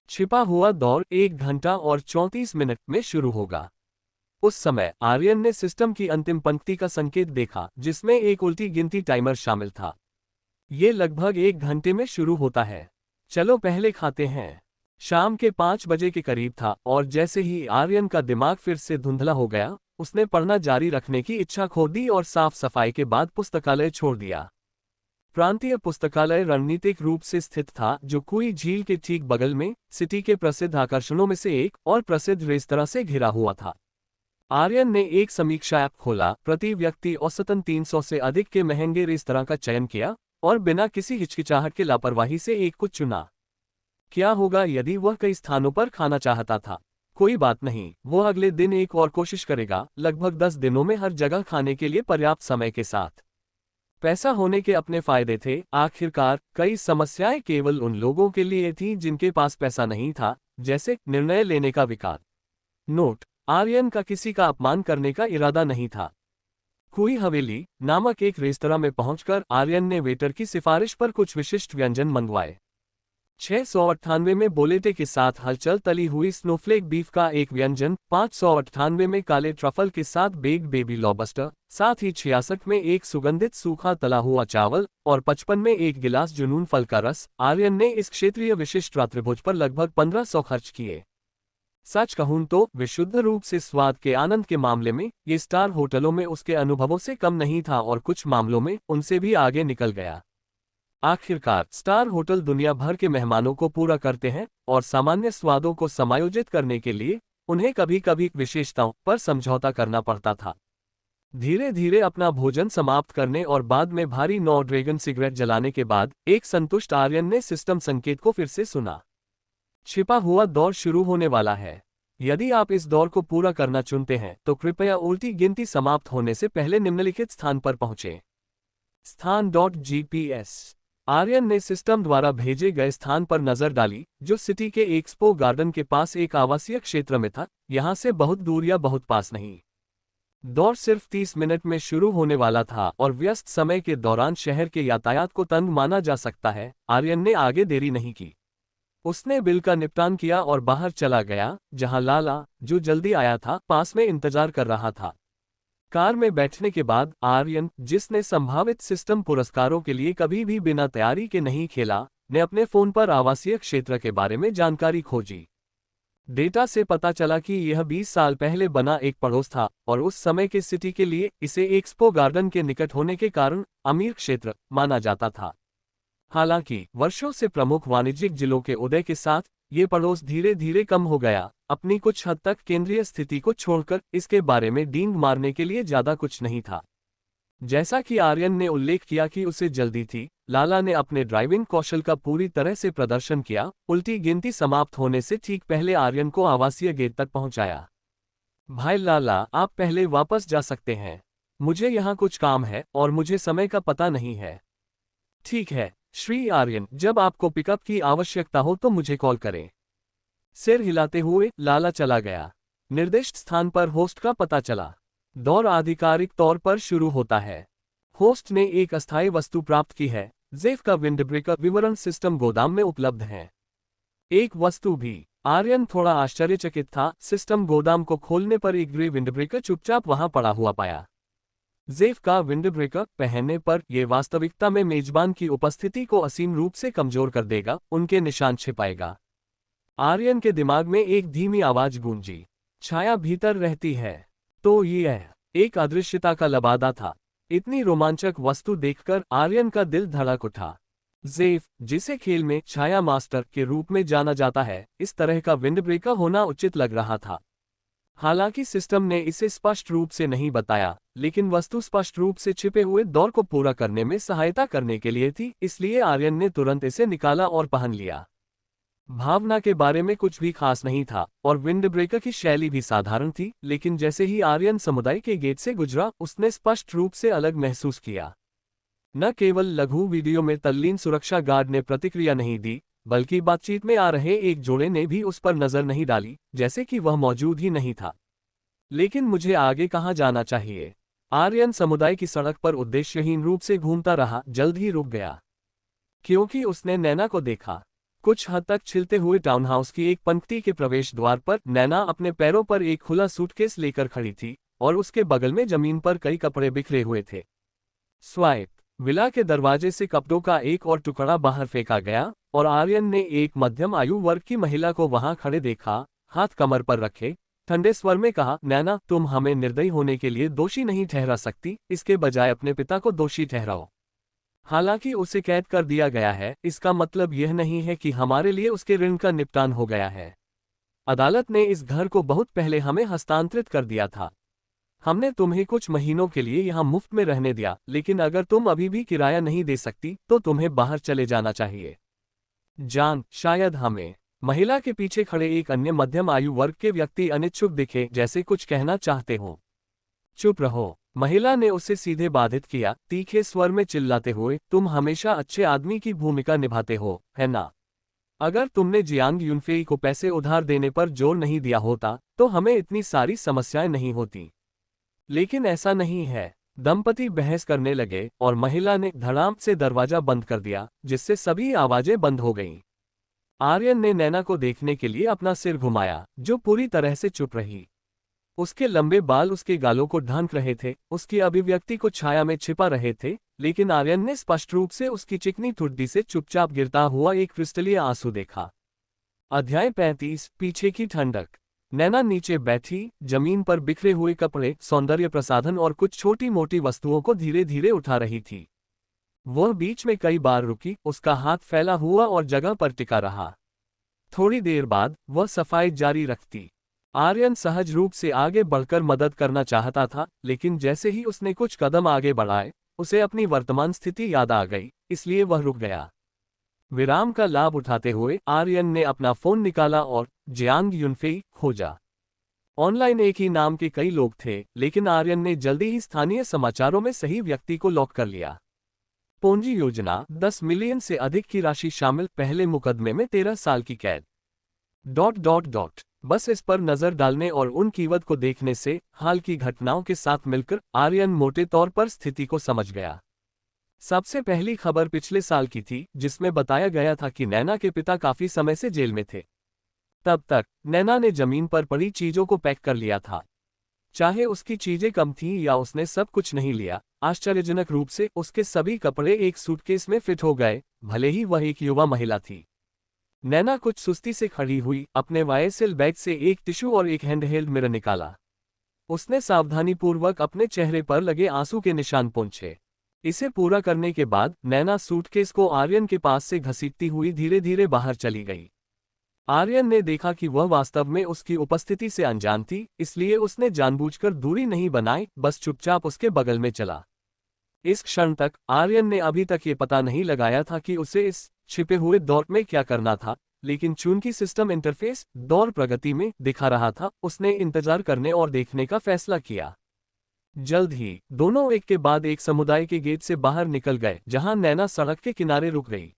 छिपा हुआ दौर 1 घंटा और 34 मिनट में शुरू होगा। उस समय आर्यन ने सिस्टम की अंतिम पंक्ति का संकेत देखा, जिसमें एक उल्टी गिनती टाइमर शामिल था। ये लगभग 1 घंटे में शुरू होता है। चलो पहले खाते हैं। शाम के 5 बजे के करीब था और जैसे ही आर्यन का दिमाग फिर से धुंधला हो गया, उसने पढ़ना जारी रखने की इच्छा खो दी और साफ सफाई के बाद पुस्तकालय छोड़ दिया। प्रांतीय पुस्तकालय रणनीतिक रूप से स्थित था, जो कुई झील के ठीक बगल में सिटी के प्रसिद्ध आकर्षणों में से एक और प्रसिद्ध रेस्तरां से घिरा हुआ था। आर्यन ने एक समीक्षा ऐप खोला, प्रति व्यक्ति औसतन 300 से अधिक के महंगे रेस्तरां का चयन किया और बिना किसी हिचकिचाहट के लापरवाही से एक को चुना। क्या होगा यदि वह कई स्थानों पर खाना चाहता था? कोई बात नहीं, वह अगले दिन एक और कोशिश करेगा, लगभग 10 दिनों में हर जगह खाने के लिए पर्याप्त समय के साथ। पैसा होने के अपने फायदे थे। आखिरकार कई समस्याएं केवल उन लोगों के लिए थीं जिनके पास पैसा नहीं था, जैसे निर्णय लेने का विकार। नोट: आर्यन का किसी का अपमान करने का इरादा नहीं था। कुई हवेली नामक एक रेस्तरां में पहुंचकर आर्यन ने वेटर की सिफारिश पर कुछ विशिष्ट व्यंजन मंगवाए। 698 में बोलेटे के साथ हलचल तली हुई स्नोफ्लेक बीफ का एक व्यंजन, 598 में काले ट्रफल के साथ बेक्ड बेबी लॉबस्टर, साथ ही 66 में एक सुगंधित सूखा तला हुआ चावल और 55 में एक गिलास जुनून फल का रस। आर्यन ने इस क्षेत्रीय विशिष्ट रात्रिभोज पर लगभग 1500 खर्च किए। सच कहूं तो विशुद्ध रूप से स्वाद के आनंद के मामले में ये स्टार होटलों में उसके अनुभवों से कम नहीं था और कुछ मामलों में उनसे भी आगे निकल गया। आखिरकार स्टार होटल दुनिया भर के मेहमानों को पूरा करते हैं और सामान्य स्वादों को समायोजित करने के लिए उन्हें कभी कभी विशेषताओं पर समझौता करना पड़ता था। धीरे धीरे अपना भोजन समाप्त करने और बाद में भारी 9 ड्रैगन सिगरेट जलाने के बाद एक संतुष्ट आर्यन ने सिस्टम संकेत को फिर से सुना। छिपा हुआ दौर शुरू होने वाला है। यदि आप इस दौर को पूरा करना चुनते हैं तो कृपया उल्टी गिनती समाप्त होने से पहले निम्नलिखित स्थान पर पहुंचें। स्थान .gps। आर्यन ने सिस्टम द्वारा भेजे गए स्थान पर नजर डाली, जो सिटी के एक्सपो गार्डन के पास एक आवासीय क्षेत्र में था, यहां से बहुत दूर या बहुत पास नहीं। दौर सिर्फ 30 मिनट में शुरू होने वाला था और व्यस्त समय के दौरान शहर के यातायात को तंग माना जा सकता है। आर्यन ने आगे देरी नहीं की। उसने बिल का निपटान किया और बाहर चला गया, जहां लाला, जो जल्दी आया था, पास में इंतजार कर रहा था। कार में बैठने के बाद आर्यन, जिसने संभावित सिस्टम पुरस्कारों के लिए कभी भी बिना तैयारी के नहीं खेला, ने अपने फोन पर आवासीय क्षेत्र के बारे में जानकारी खोजी। डेटा से पता चला कि यह 20 साल पहले बना एक पड़ोस था और उस समय के सिटी के लिए इसे एक्सपो गार्डन के निकट होने के कारण अमीर क्षेत्र माना जाता था। हालांकि वर्षों से प्रमुख वाणिज्यिक जिलों के उदय के साथ ये पड़ोस धीरे धीरे कम हो गया। अपनी कुछ हद तक केंद्रीय स्थिति को छोड़कर इसके बारे में डींग मारने के लिए ज्यादा कुछ नहीं था। जैसा कि आर्यन ने उल्लेख किया कि उसे जल्दी थी, लाला ने अपने ड्राइविंग कौशल का पूरी तरह से प्रदर्शन किया। उल्टी गिनती समाप्त होने से ठीक पहले आर्यन को आवासीय गेट तक पहुंचाया। भाई लाला, आप पहले वापस जा सकते हैं। मुझे यहाँ कुछ काम है और मुझे समय का पता नहीं है। ठीक है श्री आर्यन, जब आपको पिकअप की आवश्यकता हो तो मुझे कॉल करें। सिर हिलाते हुए लाला चला गया। निर्दिष्ट स्थान पर होस्ट का पता चला। दौर आधिकारिक तौर पर शुरू होता है। होस्ट ने एक अस्थायी वस्तु प्राप्त की है। जेफ का विंडब्रेकर विवरण सिस्टम गोदाम में उपलब्ध है। एक वस्तु भी। आर्यन थोड़ा आश्चर्यचकित था। सिस्टम गोदाम को खोलने पर एक ग्रे विंडब्रेकर चुपचाप वहां पड़ा हुआ पाया। जेफ का विंडब्रेकर पहनने पर यह वास्तविकता में मेजबान की उपस्थिति को असीम रूप से कमजोर कर देगा, उनके निशान छिपाएगा। आर्यन के दिमाग में एक धीमी आवाज गूंजी, छाया भीतर रहती है। तो यह एक अदृश्यता का लबादा था। इतनी रोमांचक वस्तु देखकर आर्यन का दिल धड़क उठा। जेफ, जिसे खेल में छाया मास्टर के रूप में जाना जाता है, इस तरह का विंडब्रेकर होना उचित लग रहा था। हालांकि सिस्टम ने इसे स्पष्ट रूप से नहीं बताया, लेकिन वस्तु स्पष्ट रूप से छिपे हुए दौर को पूरा करने में सहायता करने के लिए थी, इसलिए आर्यन ने तुरंत इसे निकाला और पहन लिया। भावना के बारे में कुछ भी खास नहीं था और विंडब्रेकर की शैली भी साधारण थी, लेकिन जैसे ही आर्यन समुदाय के गेट से गुजरा, उसने स्पष्ट रूप से अलग महसूस किया। न केवल लघु वीडियो में तल्लीन सुरक्षा गार्ड ने प्रतिक्रिया नहीं दी, बल्कि बातचीत में आ रहे एक जोड़े ने भी उस पर नजर नहीं डाली, जैसे कि वह मौजूद ही नहीं था। लेकिन मुझे आगे कहाँ जाना चाहिए? आर्यन समुदाय की सड़क पर उद्देश्यहीन रूप से घूमता रहा, जल्द ही रुक गया, क्योंकि उसने नैना को देखा। कुछ हद तक छिलते हुए टाउनहाउस की एक पंक्ति के प्रवेश द्वार पर नैना अपने पैरों पर एक खुला सूटकेस लेकर खड़ी थी और उसके बगल में जमीन पर कई कपड़े बिखरे हुए थे। स्वाइप। विला के दरवाजे से कपड़ों का एक और टुकड़ा बाहर फेंका गया और आर्यन ने एक मध्यम आयु वर्ग की महिला को वहां खड़े देखा, हाथ कमर पर रखे। ठंडे स्वर में कहा, नैना, तुम हमें निर्दयी होने के लिए दोषी नहीं ठहरा सकती, इसके बजाय अपने पिता को दोषी ठहराओ। हालांकि उसे कैद कर दिया गया है, इसका मतलब यह नहीं है कि हमारे लिए उसके ऋण का निपटान हो गया है। अदालत ने इस घर को बहुत पहले हमें हस्तांतरित कर दिया था। हमने तुम्हें कुछ महीनों के लिए यहाँ मुफ्त में रहने दिया, लेकिन अगर तुम अभी भी किराया नहीं दे सकती तो तुम्हें बाहर चले जाना चाहिए। जान, शायद हमें। महिला के पीछे खड़े एक अन्य मध्यम आयु वर्ग के व्यक्ति अनिच्छुक दिखे, जैसे कुछ कहना चाहते हो। चुप रहो, महिला ने उसे सीधे बाधित किया, तीखे स्वर में चिल्लाते हुए, तुम हमेशा अच्छे आदमी की भूमिका निभाते हो, है ना? अगर तुमने जियांग युनफेई को पैसे उधार देने पर जोर नहीं दिया होता तो हमें इतनी सारी समस्याएं नहीं होती। लेकिन ऐसा नहीं है। दंपति बहस करने लगे और महिला ने धड़ाम से दरवाजा बंद कर दिया, जिससे सभी आवाजें बंद हो गईं। आर्यन ने नैना को देखने के लिए अपना सिर घुमाया, जो पूरी तरह से चुप रही। उसके लंबे बाल उसके गालों को ढांक रहे थे, उसकी अभिव्यक्ति को छाया में छिपा रहे थे, लेकिन आर्यन ने स्पष्ट रूप से उसकी चिकनी ठुड्डी से चुपचाप गिरता हुआ एक क्रिस्टलीय आंसू देखा। अध्याय 35, पीछे की ठंडक। नैना नीचे बैठी, जमीन पर बिखरे हुए कपड़े, सौंदर्य प्रसाधन और कुछ छोटी मोटी वस्तुओं को धीरे धीरे उठा रही थी। वह बीच में कई बार रुकी, उसका हाथ फैला हुआ और जगह पर टिका रहा। थोड़ी देर बाद वह सफाई जारी रखती। आर्यन सहज रूप से आगे बढ़कर मदद करना चाहता था, लेकिन जैसे ही उसने कुछ कदम आगे बढ़ाए, उसे अपनी वर्तमान स्थिति याद आ गई, इसलिए वह रुक गया। विराम का लाभ उठाते हुए आर्यन ने अपना फोन निकाला और जियांग युनफेई खोजा। ऑनलाइन एक ही नाम के कई लोग थे, लेकिन आर्यन ने जल्दी ही स्थानीय समाचारों में सही व्यक्ति को लॉक कर लिया। पोंजी योजना, 10 मिलियन से अधिक की राशि शामिल, पहले मुकदमे में 13 साल की कैद। ... बस इस पर नजर डालने और उन कीवर्ड को देखने से हाल की घटनाओं के साथ मिलकर आर्यन मोटे तौर पर स्थिति को समझ गया। सबसे पहली खबर पिछले साल की थी, जिसमें बताया गया था कि नैना के पिता काफी समय से जेल में थे। तब तक नैना ने जमीन पर पड़ी चीजों को पैक कर लिया था। चाहे उसकी चीजें कम थीं या उसने सब कुछ नहीं लिया, आश्चर्यजनक रूप से उसके सभी कपड़े एक सूटकेस में फिट हो गए, भले ही वह एक युवा महिला थी। नैना कुछ सुस्ती से खड़ी हुई, अपने वायरसेल बैग से एक टिश्यू और एक हैंडहेल्ड मिरर निकाला। उसने सावधानीपूर्वक अपने चेहरे पर लगे आंसू के निशान पोंछे। इसे पूरा करने के बाद नैना सूटकेस को आर्यन के पास से घसीटती हुई धीरे धीरे बाहर चली गई। आर्यन ने देखा कि वह वास्तव में उसकी उपस्थिति से अनजान थी, इसलिए उसने जानबूझकर दूरी नहीं बनाई, बस चुपचाप उसके बगल में चला। इस क्षण तक आर्यन ने अभी तक ये पता नहीं लगाया था कि उसे इस छिपे हुए दौर में क्या करना था, लेकिन चूंकि सिस्टम इंटरफेस दौर प्रगति में दिखा रहा था, उसने इंतजार करने और देखने का फैसला किया। जल्द ही दोनों एक के बाद एक समुदाय के गेट से बाहर निकल गए, जहां नैना सड़क के किनारे रुक गई।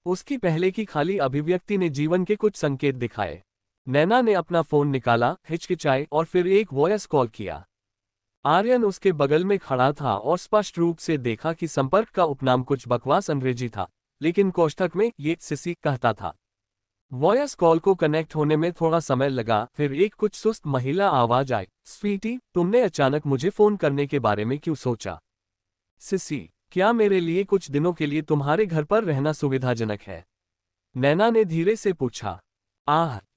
उसकी पहले की खाली अभिव्यक्ति ने जीवन के कुछ संकेत दिखाए। नैना ने अपना फोन निकाला, हिचकिचाए और फिर एक वॉयस कॉल किया। आर्यन उसके बगल में खड़ा था और स्पष्ट रूप से देखा कि संपर्क का उपनाम कुछ बकवास अंग्रेजी था, लेकिन कोष्ठक में ये सिसी कहता था। वॉयस कॉल को कनेक्ट होने में थोड़ा समय लगा, फिर एक कुछ सुस्त महिला आवाज आई, स्वीटी, तुमने अचानक मुझे फोन करने के बारे में क्यों सोचा? सिसी, क्या मेरे लिए कुछ दिनों के लिए तुम्हारे घर पर रहना सुविधाजनक है? नैना ने धीरे से पूछा।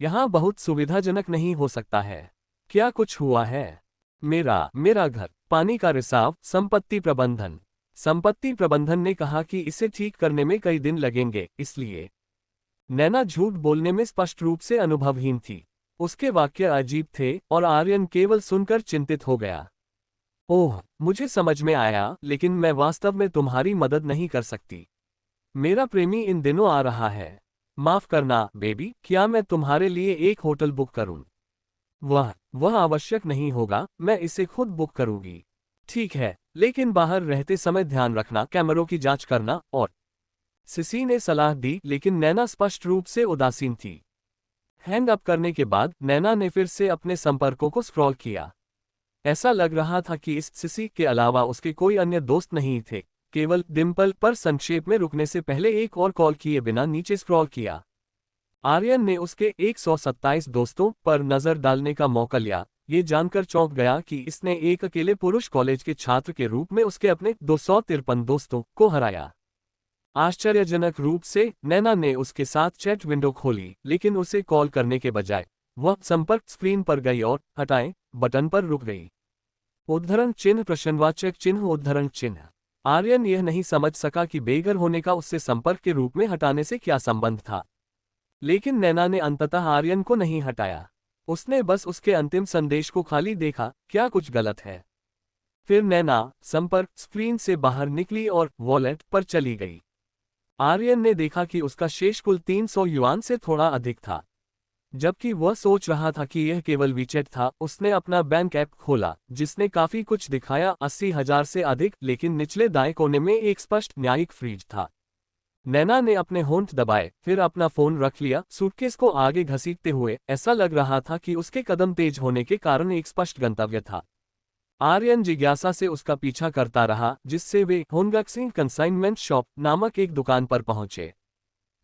यहाँ बहुत सुविधाजनक नहीं हो सकता है। क्या कुछ हुआ है? मेरा घर, पानी का रिसाव, संपत्ति प्रबंधन। संपत्ति प्रबंधन ने कहा कि इसे ठीक करने में कई दिन लगेंगे, इसलिए। नैना झूठ बोलने में स्पष्ट रूप से अनुभवहीन थी। उसके वाक्य अजीब थे और आर्यन केवल सुनकर चिंतित हो गया। ओह, मुझे समझ में आया, लेकिन मैं वास्तव में तुम्हारी मदद नहीं कर सकती। मेरा प्रेमी इन दिनों आ रहा है। माफ करना बेबी, क्या मैं तुम्हारे लिए एक होटल बुक करूं? वह आवश्यक नहीं होगा, मैं इसे खुद बुक करूंगी। ठीक है, लेकिन बाहर रहते समय ध्यान रखना, कैमरों की जांच करना। और सिसी ने सलाह दी, लेकिन नैना स्पष्ट रूप से उदासीन थी। हैंग अप करने के बाद नैना ने फिर से अपने संपर्कों को स्क्रॉल किया। ऐसा लग रहा था कि इस सिसी के अलावा उसके कोई अन्य दोस्त नहीं थे। केवल डिम्पल पर संक्षेप में रुकने से पहले एक और कॉल किए बिना नीचे स्क्रॉल किया। आर्यन ने उसके 127 दोस्तों पर नजर डालने का मौका लिया, ये जानकर चौंक गया कि इसने एक अकेले पुरुष कॉलेज के छात्र के रूप में उसके अपने 253 दोस्तों को हराया। आश्चर्यजनक रूप से नैना ने उसके साथ चैट विंडो खोली, लेकिन उसे कॉल करने के बजाय वह संपर्क स्क्रीन पर गई और हटाएं बटन पर रुक गई। उद्धरण चिन्ह, प्रश्नवाचक चिन्ह, उद्धरण चिन्ह। आर्यन यह नहीं समझ सका कि बेघर होने का उससे संपर्क के रूप में हटाने से क्या संबंध था, लेकिन नैना ने अंततः आर्यन को नहीं हटाया। उसने बस उसके अंतिम संदेश को खाली देखा। क्या कुछ गलत है? फिर नैना संपर्क स्क्रीन से बाहर निकली और वॉलेट पर चली गई। आर्यन ने देखा कि उसका शेष कुल 300 युआन से थोड़ा अधिक था। जबकि वह सोच रहा था कि यह केवल वीचैट था, उसने अपना बैंक ऐप खोला, जिसने काफी कुछ दिखाया, 80,000 से अधिक, लेकिन निचले दाएं कोने में एक स्पष्ट न्यायिक फ्रीज था। नैना ने अपने होंठ दबाए, फिर अपना फोन रख लिया, सूटकेस को आगे घसीटते हुए। ऐसा लग रहा था कि उसके कदम तेज होने के कारण एक स्पष्ट गंतव्य था। आर्यन जिज्ञासा से उसका पीछा करता रहा, जिससे वे होनगक्सिंग कंसाइनमेंट शॉप नामक एक दुकान पर पहुंचे।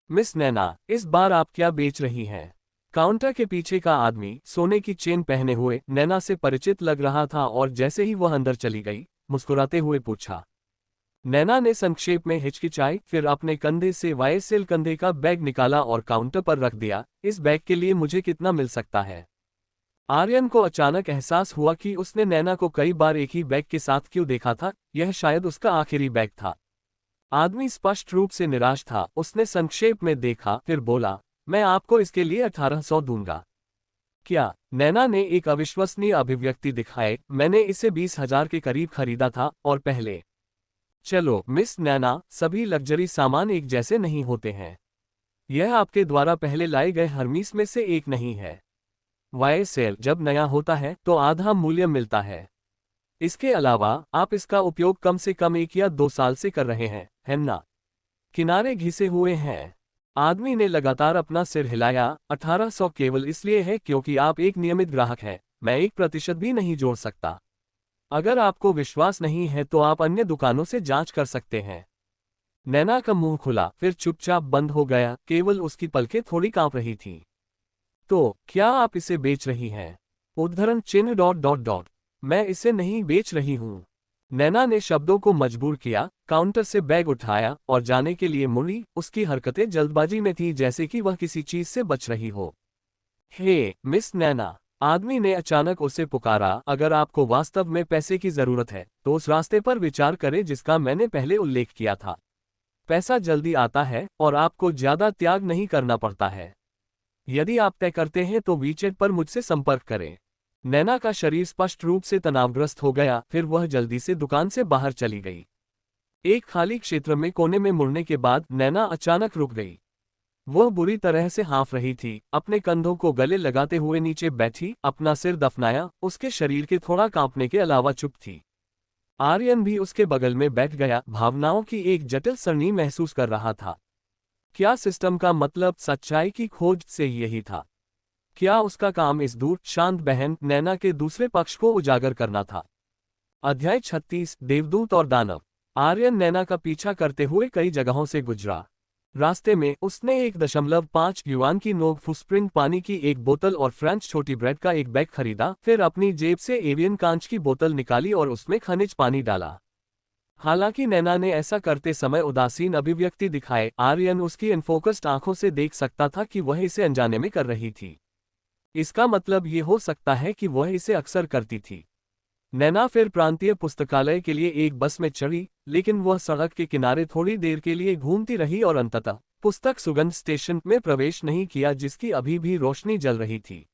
मिस नैना, इस बार आप क्या बेच रही हैं? काउंटर के पीछे का आदमी सोने की चेन पहने हुए नैना से परिचित लग रहा था और जैसे ही वह अंदर चली गई, मुस्कुराते हुए पूछा। नैना ने संक्षेप में हिचकिचाई, फिर अपने कंधे से वाईएसएल कंधे का बैग निकाला और काउंटर पर रख दिया। इस बैग के लिए मुझे कितना मिल सकता है? आर्यन को अचानक एहसास हुआ कि उसने नैना को कई बार एक ही बैग के साथ क्यों देखा था। यह शायद उसका आखिरी बैग था। आदमी स्पष्ट रूप से निराश था। उसने संक्षेप में देखा, फिर बोला, मैं आपको इसके लिए 1800 दूंगा। क्या? नैना ने एक अविश्वसनीय अभिव्यक्ति दिखाए। मैंने इसे 20,000 के करीब खरीदा था। और पहले? चलो मिस नैना, सभी लग्जरी सामान एक जैसे नहीं होते हैं। यह आपके द्वारा पहले लाए गए हर्मीस में से एक नहीं है। वाईएसएल जब नया होता है तो आधा मूल्य मिलता है। इसके अलावा आप इसका उपयोग कम से कम 1 या 2 साल से कर रहे हैं, है ना? किनारे घिसे हुए हैं। आदमी ने लगातार अपना सिर हिलाया। 1800 केवल इसलिए है क्योंकि आप एक नियमित ग्राहक हैं। मैं 1% भी नहीं जोड़ सकता। अगर आपको विश्वास नहीं है तो आप अन्य दुकानों से जांच कर सकते हैं। नैना का मुंह खुला, फिर चुपचाप बंद हो गया। केवल उसकी पलकें थोड़ी कांप रही थीं। तो क्या आप इसे बेच रही हैं? उद्धरण चिन्ह ... मैं इसे नहीं बेच रही हूं। नैना ने शब्दों को मजबूर किया, काउंटर से बैग उठाया और जाने के लिए मुड़ी। उसकी हरकतें जल्दबाजी में थी, जैसे कि वह किसी चीज से बच रही हो। हे मिस नैना, आदमी ने अचानक उसे पुकारा, अगर आपको वास्तव में पैसे की जरूरत है तो उस रास्ते पर विचार करें जिसका मैंने पहले उल्लेख किया था। पैसा जल्दी आता है और आपको ज्यादा त्याग नहीं करना पड़ता है। यदि आप तय करते हैं तो वीचैट पर मुझसे संपर्क करें। नैना का शरीर स्पष्ट रूप से तनावग्रस्त हो गया, फिर वह जल्दी से दुकान से बाहर चली गई। एक खाली क्षेत्र में कोने में मुड़ने के बाद नैना अचानक रुक गई। वह बुरी तरह से हाँफ रही थी। अपने कंधों को गले लगाते हुए नीचे बैठी, अपना सिर दफनाया। उसके शरीर के थोड़ा कांपने के अलावा चुप थी। आर्यन भी उसके बगल में बैठ गया, भावनाओं की एक जटिल सरणी महसूस कर रहा था। क्या सिस्टम का मतलब सच्चाई की खोज से यही था? क्या उसका काम इस दूर शांत बहन नैना के दूसरे पक्ष को उजागर करना था? अध्याय 36 देवदूत और दानव। आर्यन नैना का पीछा करते हुए कई जगहों से गुजरा। रास्ते में उसने 1.5 युआन की नोक फुस्प्रिंग पानी की एक बोतल और फ्रेंच छोटी ब्रेड का एक बैग खरीदा, फिर अपनी जेब से एवियन कांच की बोतल निकाली और उसमें खनिज पानी डाला। हालांकि नैना ने ऐसा करते समय उदासीन अभिव्यक्ति दिखाए, आर्यन उसकी अनफोकस्ड आंखों से देख सकता था कि वह इसे अनजाने में कर रही थी। इसका मतलब ये हो सकता है कि वह इसे अक्सर करती थी। नैना फिर प्रांतीय पुस्तकालय के लिए एक बस में चढ़ी, लेकिन वह सड़क के किनारे थोड़ी देर के लिए घूमती रही और अंततः पुस्तक सुगंध स्टेशन में प्रवेश नहीं किया, जिसकी अभी भी रोशनी जल रही थी।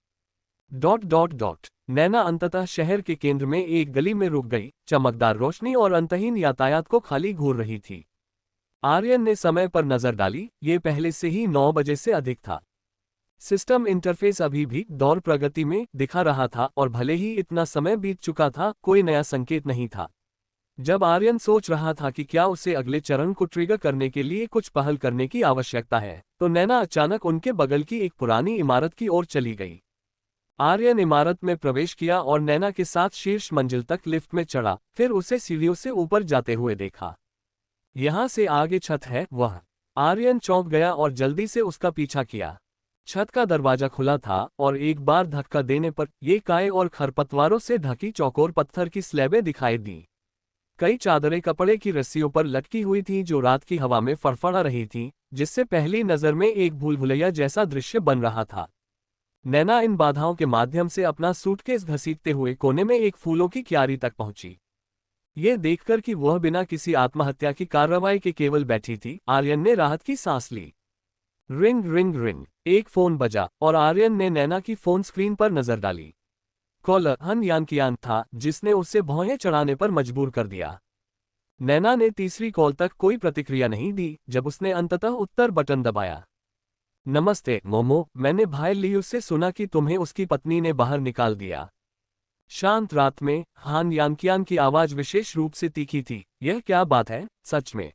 नैना अंततः शहर के केंद्र में एक गली में रुक गई। चमकदार रोशनी और अंतहीन यातायात को खाली घूर रही थी। आर्यन ने समय पर नजर डाली, ये पहले से ही 9 बजे से अधिक था। सिस्टम इंटरफेस अभी भी दौड़ प्रगति में दिखा रहा था और भले ही इतना समय बीत चुका था, कोई नया संकेत नहीं था। जब आर्यन सोच रहा था कि क्या उसे अगले चरण को ट्रिगर करने के लिए कुछ पहल करने की आवश्यकता है, तो नैना अचानक उनके बगल की एक पुरानी इमारत की ओर चली गई। आर्यन इमारत में प्रवेश किया और नैना के साथ शीर्ष मंजिल तक लिफ्ट में चढ़ा, फिर उसे सीढ़ियों से ऊपर जाते हुए देखा। यहां से आगे छत है। वह आर्यन चौंक गया और जल्दी से उसका पीछा किया। छत का दरवाजा खुला था और एक बार धक्का देने पर ये काई और खरपतवारों से ढकी चौकोर पत्थर की स्लैबें दिखाई दी। कई चादरें कपड़े की रस्सियों पर लटकी हुई थीं जो रात की हवा में फड़फड़ा रही थीं, जिससे पहली नजर में एक भूलभुलैया जैसा दृश्य बन रहा था। नैना इन बाधाओं के माध्यम से अपना सूटकेस घसीटते हुए कोने में एक फूलों की क्यारी तक पहुंची। ये देखकर कि वह बिना किसी आत्महत्या की कार्रवाई के केवल बैठी थी, आर्यन ने राहत की सांस ली। रिंग रिंग रिंग, एक फोन बजा और आर्यन ने नैना की फोन स्क्रीन पर नजर डाली। कॉलर हन यानकियान था, जिसने उसे भौहें चढ़ाने पर मजबूर कर दिया। नैना ने तीसरी कॉल तक कोई प्रतिक्रिया नहीं दी। जब उसने अंततः उत्तर बटन दबाया, नमस्ते मोमो, मैंने भाई लियू से सुना कि तुम्हें उसकी पत्नी ने बाहर निकाल दिया। शांत रात में हान यानकियान की आवाज विशेष रूप से तीखी थी। यह क्या बात है? सच में?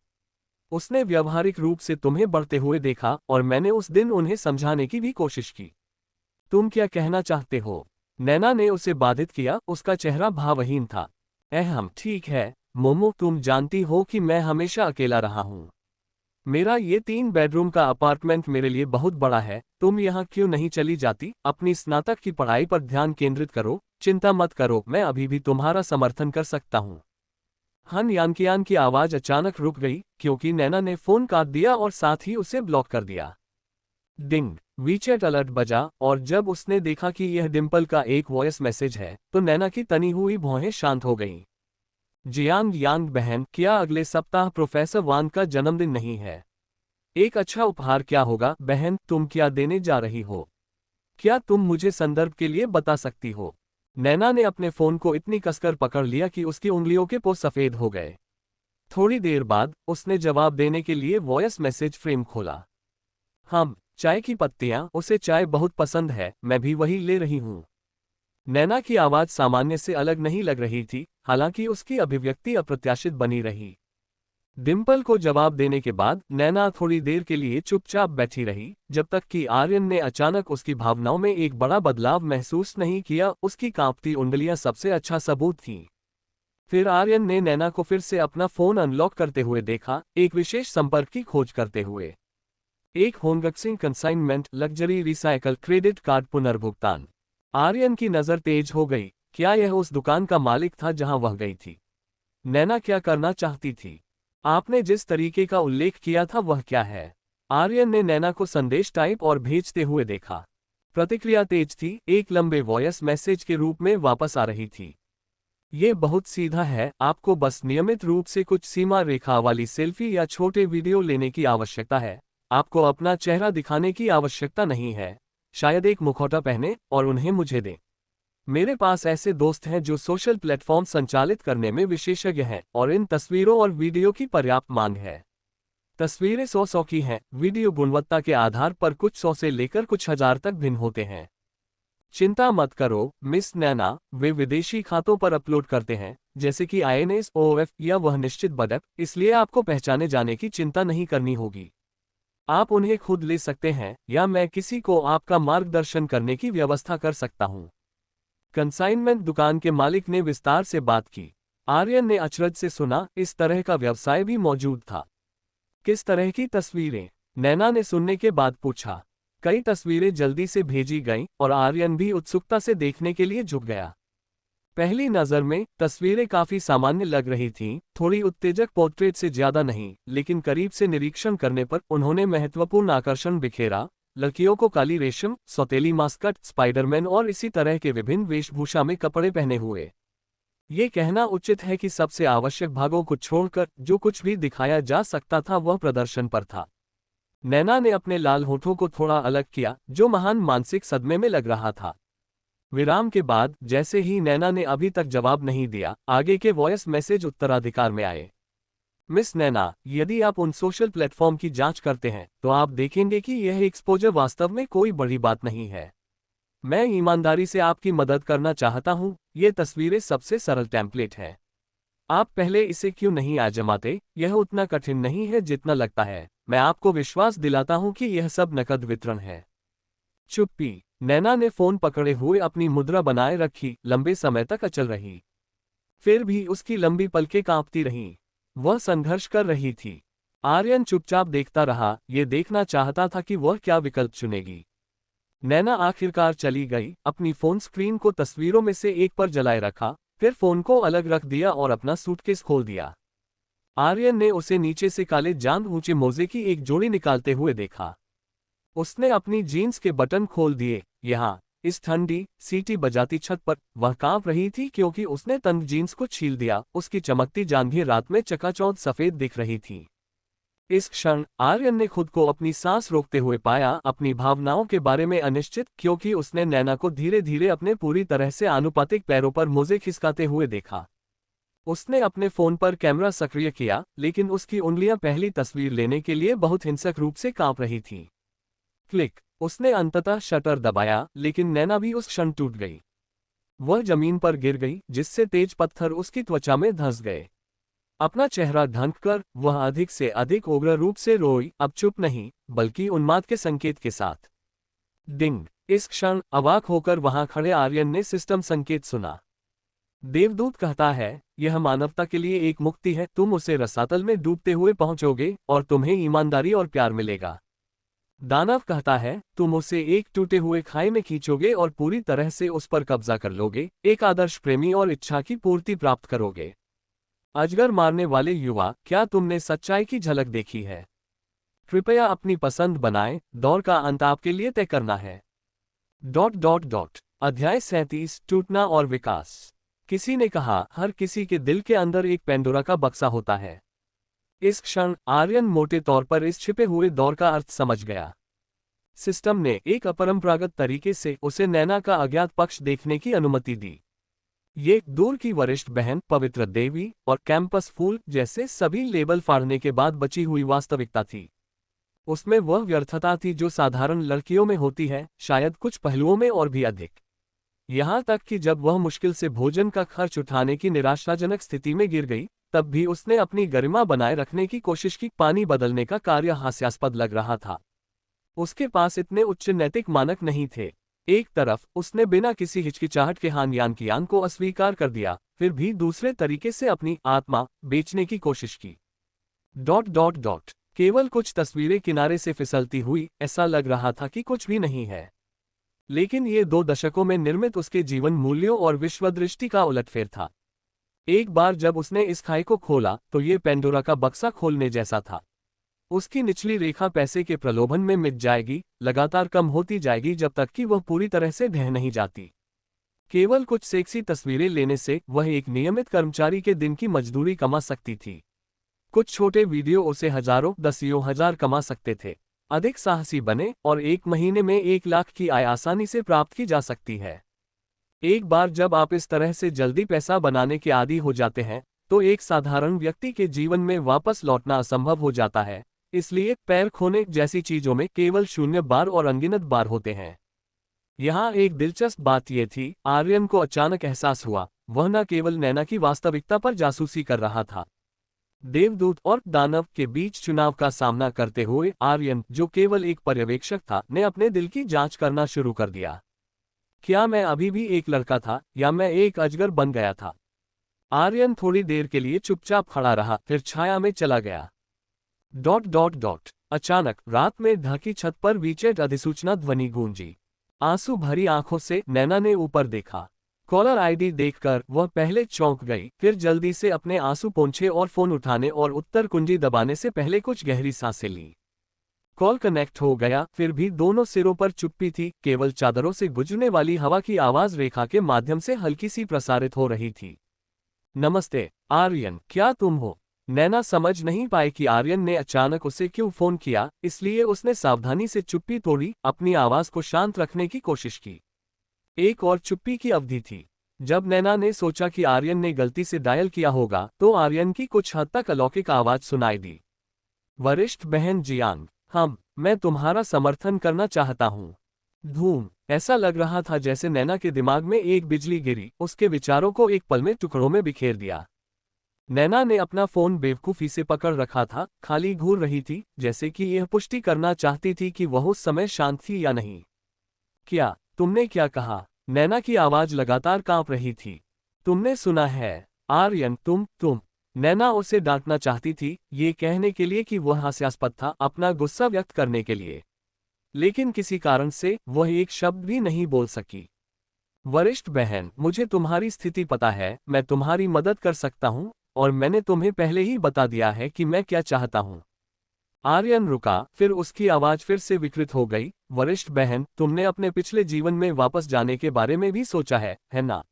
उसने व्यावहारिक रूप से तुम्हें बढ़ते हुए देखा और मैंने उस दिन उन्हें समझाने की भी कोशिश की। तुम क्या कहना चाहते हो? नैना ने उसे बाधित किया, उसका चेहरा भावहीन था। हम ठीक है मोमो, तुम जानती हो कि मैं हमेशा अकेला रहा हूं। मेरा ये 3 बेडरूम का अपार्टमेंट मेरे लिए बहुत बड़ा है। तुम यहाँ क्यों नहीं चली जाती? अपनी स्नातक की पढ़ाई पर ध्यान केंद्रित करो। चिंता मत करो, मैं अभी भी तुम्हारा समर्थन कर सकता हूँ। हन यानकियान की आवाज अचानक रुक गई, क्योंकि नैना ने फोन काट दिया और साथ ही उसे ब्लॉक कर दिया। डिंग, वीचैट अलर्ट बजा और जब उसने देखा कि यह डिम्पल का एक वॉइस मैसेज है, तो नैना की तनी हुई भौहें शांत हो गईं। जियांग यांग बहन, क्या अगले सप्ताह प्रोफेसर वान का जन्मदिन नहीं है? एक अच्छा उपहार क्या होगा? बहन, तुम क्या देने जा रही हो? क्या तुम मुझे संदर्भ के लिए बता सकती हो? नैना ने अपने फोन को इतनी कसकर पकड़ लिया कि उसकी उंगलियों के पो सफेद हो गए। थोड़ी देर बाद उसने जवाब देने के लिए वॉइस मैसेज फ्रेम खोला। हम चाय की पत्तियां, उसे चाय बहुत पसंद है, मैं भी वही ले रही हूं। नैना की आवाज सामान्य से अलग नहीं लग रही थी, हालांकि उसकी अभिव्यक्ति अप्रत्याशित बनी रही। डिम्पल को जवाब देने के बाद नैना थोड़ी देर के लिए चुपचाप बैठी रही, जब तक कि आर्यन ने अचानक उसकी भावनाओं में एक बड़ा बदलाव महसूस नहीं किया। उसकी कांपती उंगलियां सबसे अच्छा सबूत थीं। फिर आर्यन ने नैना को फिर से अपना फोन अनलॉक करते हुए देखा, एक विशेष संपर्क की खोज करते हुए। एक Hongxing consignment luxury recycle credit card पुनर्भुगतान। आर्यन की नजर तेज हो गई। क्या यह उस दुकान का मालिक था जहां वह गई थी? नैना क्या करना चाहती थी? आपने जिस तरीके का उल्लेख किया था वह क्या है? आर्यन ने नैना को संदेश टाइप और भेजते हुए देखा। प्रतिक्रिया तेज थी, एक लंबे वॉयस मैसेज के रूप में वापस आ रही थी। ये बहुत सीधा है, आपको बस नियमित रूप से कुछ सीमा रेखा वाली सेल्फी या छोटे वीडियो लेने की आवश्यकता है। आपको अपना चेहरा दिखाने की आवश्यकता नहीं है। शायद एक मुखौटा पहने और उन्हें मुझे दें। मेरे पास ऐसे दोस्त हैं जो सोशल प्लेटफॉर्म संचालित करने में विशेषज्ञ हैं और इन तस्वीरों और वीडियो की पर्याप्त मांग है। तस्वीरें 100 की हैं, वीडियो गुणवत्ता के आधार पर कुछ 100 से लेकर कुछ हजार तक भिन्न होते हैं। चिंता मत करो मिस नैना, वे विदेशी खातों पर अपलोड करते हैं, जैसे कि INSOF या वह निश्चित बदक, इसलिए आपको पहचाने जाने की चिंता नहीं करनी होगी। आप उन्हें खुद ले सकते हैं या मैं किसी को आपका मार्गदर्शन करने की व्यवस्था कर सकता हूं। कंसाइनमेंट दुकान के मालिक ने विस्तार से बात की। आर्यन ने अचरज से सुना, इस तरह का व्यवसाय भी मौजूद था। किस तरह की तस्वीरें? नैना ने सुनने के बाद पूछा। कई तस्वीरें जल्दी से भेजी गईं और आर्यन भी उत्सुकता से देखने के लिए झुक गया। पहली नज़र में तस्वीरें काफी सामान्य लग रही थीं, थोड़ी उत्तेजक पोर्ट्रेट से ज्यादा नहीं, लेकिन करीब से निरीक्षण करने पर उन्होंने महत्वपूर्ण आकर्षण बिखेरा। लड़कियों को काली रेशम, सौतेली मास्कट, स्पाइडरमैन और इसी तरह के विभिन्न वेशभूषा में कपड़े पहने हुए। ये कहना उचित है कि सबसे आवश्यक भागों को छोड़कर जो कुछ भी दिखाया जा सकता था वह प्रदर्शन पर था। नैना ने अपने लाल होठों को थोड़ा अलग किया, जो महान मानसिक सदमे में लग रहा था। विराम के बाद, जैसे ही नैना ने अभी तक जवाब नहीं दिया, आगे के वॉइस मैसेज उत्तराधिकार में आए। मिस नैना, यदि आप उन सोशल प्लेटफॉर्म की जांच करते हैं तो आप देखेंगे कि यह एक्सपोजर वास्तव में कोई बड़ी बात नहीं है। मैं ईमानदारी से आपकी मदद करना चाहता हूं। ये तस्वीरें सबसे सरल टेम्पलेट है। आप पहले इसे क्यों नहीं आजमाते? यह उतना कठिन नहीं है जितना लगता है। मैं आपको विश्वास दिलाता हूं कि यह सब नकद वितरण है। चुप्पी। नैना ने फोन पकड़े हुए अपनी मुद्रा बनाए रखी, लंबे समय तक अचल रही। फिर भी उसकी लंबी पलकें कांपती रहीं। वह संघर्ष कर रही थी। आर्यन चुपचाप देखता रहा, ये देखना चाहता था कि वह क्या विकल्प चुनेगी। नैना आखिरकार चली गई, अपनी फोन स्क्रीन को तस्वीरों में से एक पर जलाए रखा, फिर फोन को अलग रख दिया और अपना सूटकेस खोल दिया। आर्यन ने उसे नीचे से काले जांघ ऊंचे मोजे की एक जोड़ी निकालते हुए देखा। उसने अपनी जीन्स के बटन खोल दिए। यहाँ इस ठंडी, सीटी बजाती छत पर वह कांप रही थी क्योंकि उसने तंग जीन्स को छील दिया। उसकी चमकती जांघें रात में चकाचौंध सफेद दिख रही थीं। इस क्षण आर्यन ने खुद को अपनी सांस रोकते हुए पाया, अपनी भावनाओं के बारे में अनिश्चित, क्योंकि उसने नैना को धीरे धीरे अपने पूरी तरह से आनुपातिक पैरों पर मोजे खिसकाते हुए देखा। उसने अपने फोन पर कैमरा सक्रिय किया, लेकिन उसकी उंगलियां पहली तस्वीर लेने के लिए बहुत हिंसक रूप से कांप रही थीं। क्लिक। उसने अंततः शटर दबाया, लेकिन नैना भी उस क्षण टूट गई। वह जमीन पर गिर गई, जिससे तेज पत्थर उसकी त्वचा में धंस गए। अपना चेहरा ढंककर वह अधिक से अधिक उग्र रूप से रोई, अब चुप नहीं, बल्कि उन्माद के संकेत के साथ। डिंग। इस क्षण अवाक होकर वहां खड़े आर्यन ने सिस्टम संकेत सुना। देवदूत कहता है, यह मानवता के लिए एक मुक्ति है। तुम उसे रसातल में डूबते हुए पहुंचोगे और तुम्हें ईमानदारी और प्यार मिलेगा। दानव कहता है, तुम उसे एक टूटे हुए खाई में खींचोगे और पूरी तरह से उस पर कब्जा कर लोगे, एक आदर्श प्रेमी और इच्छा की पूर्ति प्राप्त करोगे। अजगर मारने वाले युवा, क्या तुमने सच्चाई की झलक देखी है? कृपया अपनी पसंद बनाएं, दौर का अंत आपके लिए तय करना है। ... अध्याय 37, टूटना और विकास। किसी ने कहा, हर किसी के दिल के अंदर एक पेंडोरा का बक्सा होता है। इस क्षण आर्यन मोटे तौर पर इस छिपे हुए दौर का अर्थ समझ गया। सिस्टम ने एक अपरंपरागत तरीके से उसे नैना का अज्ञात पक्ष देखने की अनुमति दी। ये दूर की वरिष्ठ बहन, पवित्र देवी और कैंपस फूल जैसे सभी लेबल फाड़ने के बाद बची हुई वास्तविकता थी। उसमें वह व्यर्थता थी जो साधारण लड़कियों में होती है, शायद कुछ पहलुओं में और भी अधिक। यहाँ तक कि जब वह मुश्किल से भोजन का खर्च उठाने की निराशाजनक स्थिति में गिर गई, तब भी उसने अपनी गरिमा बनाए रखने की कोशिश की। पानी बदलने का कार्य हास्यास्पद लग रहा था। उसके पास इतने उच्च नैतिक मानक नहीं थे। एक तरफ उसने बिना किसी हिचकिचाहट के हानयान की आन को अस्वीकार कर दिया, फिर भी दूसरे तरीके से अपनी आत्मा बेचने की कोशिश की। ... केवल कुछ तस्वीरें किनारे से फिसलती हुई, ऐसा लग रहा था कि कुछ भी नहीं है। लेकिन ये 2 दशकों में निर्मित उसके जीवन मूल्यों और विश्वदृष्टि का उलटफेर था। एक बार जब उसने इस खाई को खोला तो ये पेंडोरा का बक्सा खोलने जैसा था। उसकी निचली रेखा पैसे के प्रलोभन में मिट जाएगी, लगातार कम होती जाएगी जब तक कि वह पूरी तरह से ढह नहीं जाती। केवल कुछ सेक्सी तस्वीरें लेने से वह एक नियमित कर्मचारी के दिन की मजदूरी कमा सकती थी। कुछ छोटे वीडियो उसे हजारों, दसियों हजार कमा सकते थे। अधिक साहसी बने और 1 महीने में 1 लाख की आय आसानी से प्राप्त की जा सकती है। एक बार जब आप इस तरह से जल्दी पैसा बनाने के आदी हो जाते हैं, तो एक साधारण व्यक्ति के जीवन में वापस लौटना असंभव हो जाता है। इसलिए पैर खोने जैसी चीजों में केवल 0 बार और अनगिनत बार होते हैं। यहाँ एक दिलचस्प बात यह थी, आर्यन को अचानक एहसास हुआ, वह न केवल नैना की वास्तविकता पर जासूसी कर रहा था। देवदूत और दानव के बीच चुनाव का सामना करते हुए आर्यन, जो केवल एक पर्यवेक्षक था, ने अपने दिल की जांच करना शुरू कर दिया। क्या मैं अभी भी एक लड़का था, या मैं एक अजगर बन गया था? आर्यन थोड़ी देर के लिए चुपचाप खड़ा रहा, फिर छाया में चला गया। अचानक रात में ढकी छत पर वीचेट अधिसूचना ध्वनि गूंजी। आंसू भरी आंखों से नैना ने ऊपर देखा। कॉलर आईडी देखकर वह पहले चौंक गई, फिर जल्दी से अपने आंसू पोंछे और फोन उठाने और उत्तर कुंजी दबाने से पहले कुछ गहरी सांसें ली। कॉल कनेक्ट हो गया, फिर भी दोनों सिरों पर चुप्पी थी, केवल चादरों से गुजरने वाली हवा की आवाज रेखा के माध्यम से हल्की सी प्रसारित हो रही थी। नमस्ते आर्यन, क्या तुम हो? नैना समझ नहीं पाई कि आर्यन ने अचानक उसे क्यों फोन किया, इसलिए उसने सावधानी से चुप्पी तोड़ी, अपनी आवाज को शांत रखने की कोशिश की। एक और चुप्पी की अवधि थी। जब नैना ने सोचा कि आर्यन ने गलती से डायल किया होगा, तो आर्यन की कुछ हद तक अलौकिक आवाज सुनाई दी। वरिष्ठ बहन जियांग, मैं तुम्हारा समर्थन करना चाहता हूँ। धूम। ऐसा लग रहा था जैसे नैना के दिमाग में एक बिजली गिरी, उसके विचारों को एक पल में टुकड़ों में बिखेर दिया। नैना ने अपना फोन बेवकूफी से पकड़ रखा था, खाली घूर रही थी, जैसे कि यह पुष्टि करना चाहती थी कि वह उस समय शांत थी या नहीं। क्या? तुमने क्या कहा? नैना की आवाज लगातार कांप रही थी। तुमने सुना है आर्यन, तुम। नैना उसे डांटना चाहती थी, ये कहने के लिए कि वह हास्यास्पद था, अपना गुस्सा व्यक्त करने के लिए, लेकिन किसी कारण से वह एक शब्द भी नहीं बोल सकी। वरिष्ठ बहन, मुझे तुम्हारी स्थिति पता है, मैं तुम्हारी मदद कर सकता हूँ, और मैंने तुम्हें पहले ही बता दिया है कि मैं क्या चाहता हूँ। आर्यन रुका, फिर उसकी आवाज फिर से विकृत हो गई। वरिष्ठ बहन, तुमने अपने पिछले जीवन में वापस जाने के बारे में भी सोचा है ना?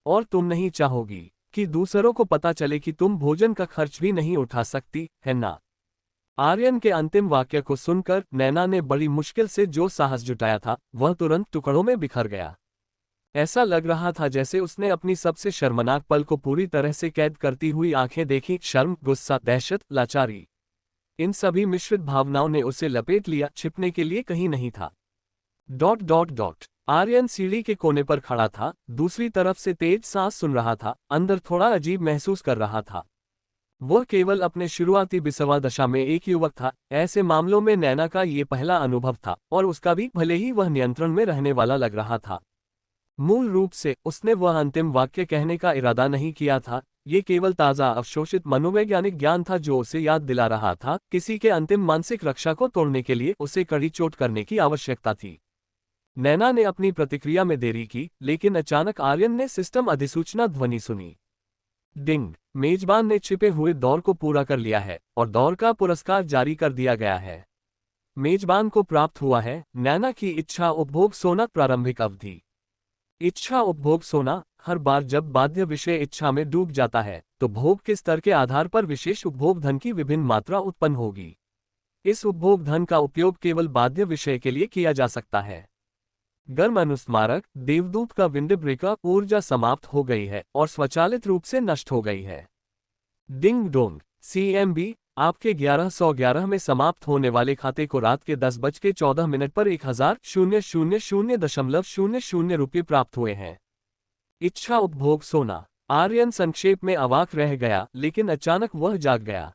और तुम नहीं चाहोगी कि दूसरों को पता चले कि तुम भोजन का खर्च भी नहीं उठा सकती, है ना? आर्यन के अंतिम वाक्य को सुनकर नैना ने बड़ी मुश्किल से जो साहस जुटाया था, वह तुरंत टुकड़ों में बिखर गया। ऐसा लग रहा था जैसे उसने अपनी सबसे शर्मनाक पल को पूरी तरह से कैद करती हुई आंखें देखीं। शर्म, गुस्सा, दहशत, लाचारी, इन सभी मिश्रित भावनाओं ने उसे लपेट लिया, छिपने के लिए कहीं नहीं था। आर्यन सीढ़ी के कोने पर खड़ा था, दूसरी तरफ से तेज सांस सुन रहा था, अंदर थोड़ा अजीब महसूस कर रहा था। वह केवल अपने शुरुआती बिसवा दशा में एक युवक था। ऐसे मामलों में नैना का ये पहला अनुभव था, और उसका भी, भले ही वह नियंत्रण में रहने वाला लग रहा था। मूल रूप से उसने वह अंतिम वाक्य कहने का इरादा नहीं किया था, ये केवल ताज़ा अवशोषित मनोवैज्ञानिक ज्ञान था जो उसे याद दिला रहा था, किसी के अंतिम मानसिक रक्षा को तोड़ने के लिए उसे कड़ी चोट करने की आवश्यकता थी। नैना ने अपनी प्रतिक्रिया में देरी की, लेकिन अचानक आर्यन ने सिस्टम अधिसूचना ध्वनि सुनी। डिंग। मेजबान ने छिपे हुए दौर को पूरा कर लिया है, और दौर का पुरस्कार जारी कर दिया गया है। मेजबान को प्राप्त हुआ है नैना की इच्छा उपभोग सोना। प्रारंभिक अवधि। इच्छा उपभोग सोना। हर बार जब बाध्य विषय इच्छा में डूब जाता है, तो भोग के स्तर के आधार पर विशेष उपभोग धन की विभिन्न मात्रा उत्पन्न होगी। इस उपभोग धन का उपयोग केवल बाध्य विषय के लिए किया जा सकता है। गर्म अनुस्मारक देवदूत का विंडब्रेकर ऊर्जा समाप्त हो गई है और स्वचालित रूप से नष्ट हो गई है। Ding dong. CMB आपके 1111 में समाप्त होने वाले खाते को रात के 10:14 पर 1000,000.00 रुपये प्राप्त हुए हैं। इच्छा उपभोग सोना। आर्यन संक्षेप में अवाक रह गया, लेकिन अचानक वह जाग गया।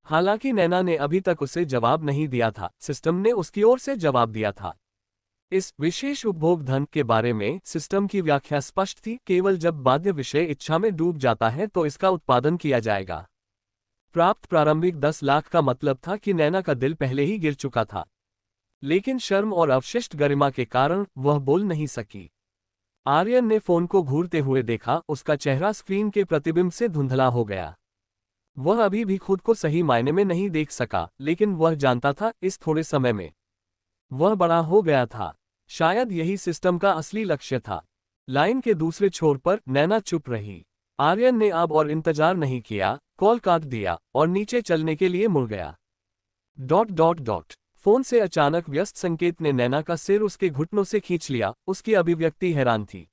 हालांकि नैना ने अभी तक उसे जवाब नहीं दिया था, सिस्टम ने उसकी ओर से जवाब दिया था। इस विशेष उपभोग धन के बारे में सिस्टम की व्याख्या स्पष्ट थी, केवल जब बाध्य विषय इच्छा में डूब जाता है तो इसका उत्पादन किया जाएगा। प्राप्त प्रारंभिक 10 लाख का मतलब था कि नैना का दिल पहले ही गिर चुका था, लेकिन शर्म और अवशिष्ट गरिमा के कारण वह बोल नहीं सकी। आर्यन ने फोन को घूरते हुए देखा, उसका चेहरा स्क्रीन के प्रतिबिंब से धुंधला हो गया। वह अभी भी खुद को सही मायने में नहीं देख सका, लेकिन वह जानता था इस थोड़े समय में वह बड़ा हो गया था। शायद यही सिस्टम का असली लक्ष्य था। लाइन के दूसरे छोर पर नैना चुप रही। आर्यन ने अब और इंतजार नहीं किया, कॉल काट दिया और नीचे चलने के लिए मुड़ गया। फोन से अचानक व्यस्त संकेत ने नैना का सिर उसके घुटनों से खींच लिया। उसकी अभिव्यक्ति हैरान थी।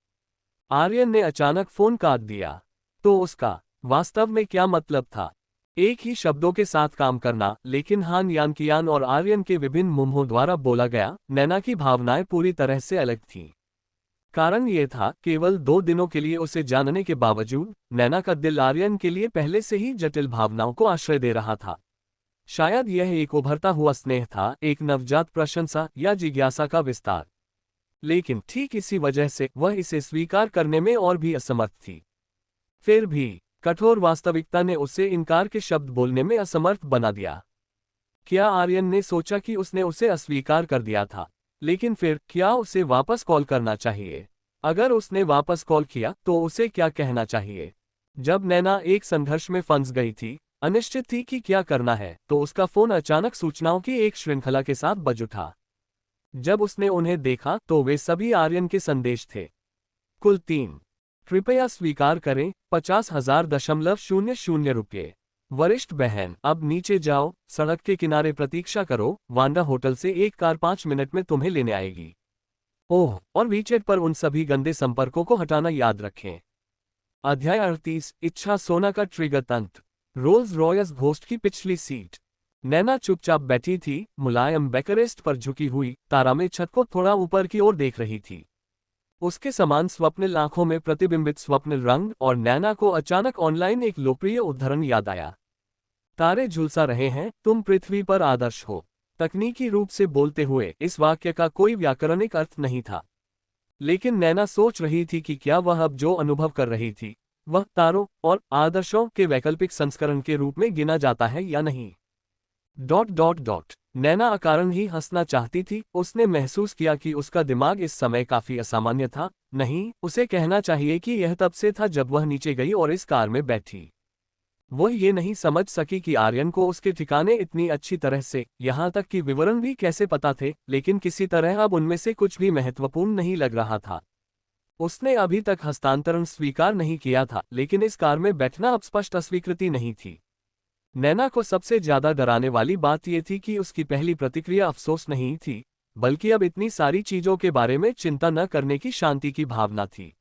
आर्यन ने अचानक फोन काट दिया। तो उसका वास्तव में क्या मतलब था? एक ही शब्दों के साथ काम करना, लेकिन हान यानकियान और आर्यन के विभिन्न मुंहों द्वारा बोला गया। नैना की भावनाएं पूरी तरह से अलग थीं। कारण यह था, केवल 2 दिनों के लिए उसे जानने के बावजूद नैना का दिल आर्यन के लिए पहले से ही जटिल भावनाओं को आश्रय दे रहा था। शायद यह एक उभरता हुआ स्नेह था, एक नवजात प्रशंसा या जिज्ञासा का विस्तार। लेकिन ठीक इसी वजह से वह इसे स्वीकार करने में और भी असमर्थ थी। फिर भी कठोर वास्तविकता ने उसे इनकार के शब्द बोलने में असमर्थ बना दिया। क्या आर्यन ने सोचा कि उसने उसे अस्वीकार कर दिया था? लेकिन फिर क्या उसे वापस कॉल करना चाहिए? अगर उसने वापस कॉल किया तो उसे क्या कहना चाहिए? जब नैना एक संघर्ष में फंस गई थी, अनिश्चित थी कि क्या करना है, तो उसका फोन अचानक सूचनाओं की एक श्रृंखला के साथ बज उठा। जब उसने उन्हें देखा तो वे सभी आर्यन के संदेश थे। कुल 3। कृपया स्वीकार करें, 50,000.00 रुपये। वरिष्ठ बहन, अब नीचे जाओ, सड़क के किनारे प्रतीक्षा करो, वांडा होटल से एक कार 5 मिनट में तुम्हें लेने आएगी। ओह, और वीचेट पर उन सभी गंदे संपर्कों को हटाना याद रखें। अध्याय 38, इच्छा सोना का ट्रिगर तंत्र। रोल्स रॉयस घोस्ट की पिछली सीट। नैना चुपचाप बैठी थी, मुलायम बैकरेस्ट पर झुकी हुई, तारा में छत को थोड़ा ऊपर की ओर देख रही थी। उसके समान स्वप्निल आंखों में प्रतिबिंबित स्वप्निल रंग, और नैना को अचानक ऑनलाइन एक लोकप्रिय उद्धरण याद आया। तारे झुलसा रहे हैं, तुम पृथ्वी पर आदर्श हो। तकनीकी रूप से बोलते हुए इस वाक्य का कोई व्याकरणिक अर्थ नहीं था, लेकिन नैना सोच रही थी कि क्या वह अब जो अनुभव कर रही थी वह तारों और आदर्शों के वैकल्पिक संस्करण के रूप में गिना जाता है या नहीं। ... नैना अकारण ही हंसना चाहती थी। उसने महसूस किया कि उसका दिमाग इस समय काफी असामान्य था। नहीं, उसे कहना चाहिए कि यह तब से था जब वह नीचे गई और इस कार में बैठी। वह ये नहीं समझ सकी कि आर्यन को उसके ठिकाने इतनी अच्छी तरह से, यहाँ तक कि विवरण भी कैसे पता थे, लेकिन किसी तरह अब उनमें से कुछ भी महत्वपूर्ण नहीं लग रहा था। उसने अभी तक हस्तांतरण स्वीकार नहीं किया था, लेकिन इस कार में बैठना अब स्पष्ट अस्वीकृति नहीं थी। नैना को सबसे ज्यादा डराने वाली बात यह थी कि उसकी पहली प्रतिक्रिया अफसोस नहीं थी, बल्कि अब इतनी सारी चीजों के बारे में चिंता न करने की शांति की भावना थी।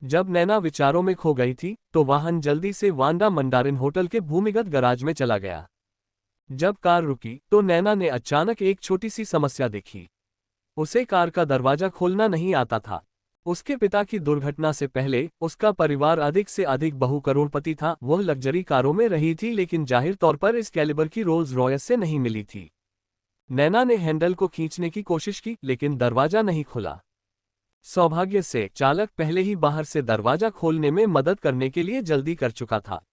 जब नैना विचारों में खो गई थी, तो वाहन जल्दी से वांडा मंडारिन होटल के भूमिगत गराज में चला गया। जब कार रुकी, तो नैना ने अचानक एक छोटी सी समस्या देखी। उसे कार का दरवाजा खोलना नहीं आता था। उसके पिता की दुर्घटना से पहले उसका परिवार अधिक से अधिक बहुकरोड़पति था। वह लग्जरी कारों में रही थी, लेकिन जाहिर तौर पर इस कैलिबर की रोल्स रॉयस से नहीं मिली थी। नैना ने हैंडल को खींचने की कोशिश की, लेकिन दरवाजा नहीं खुला। सौभाग्य से चालक पहले ही बाहर से दरवाजा खोलने में मदद करने के लिए जल्दी कर चुका था।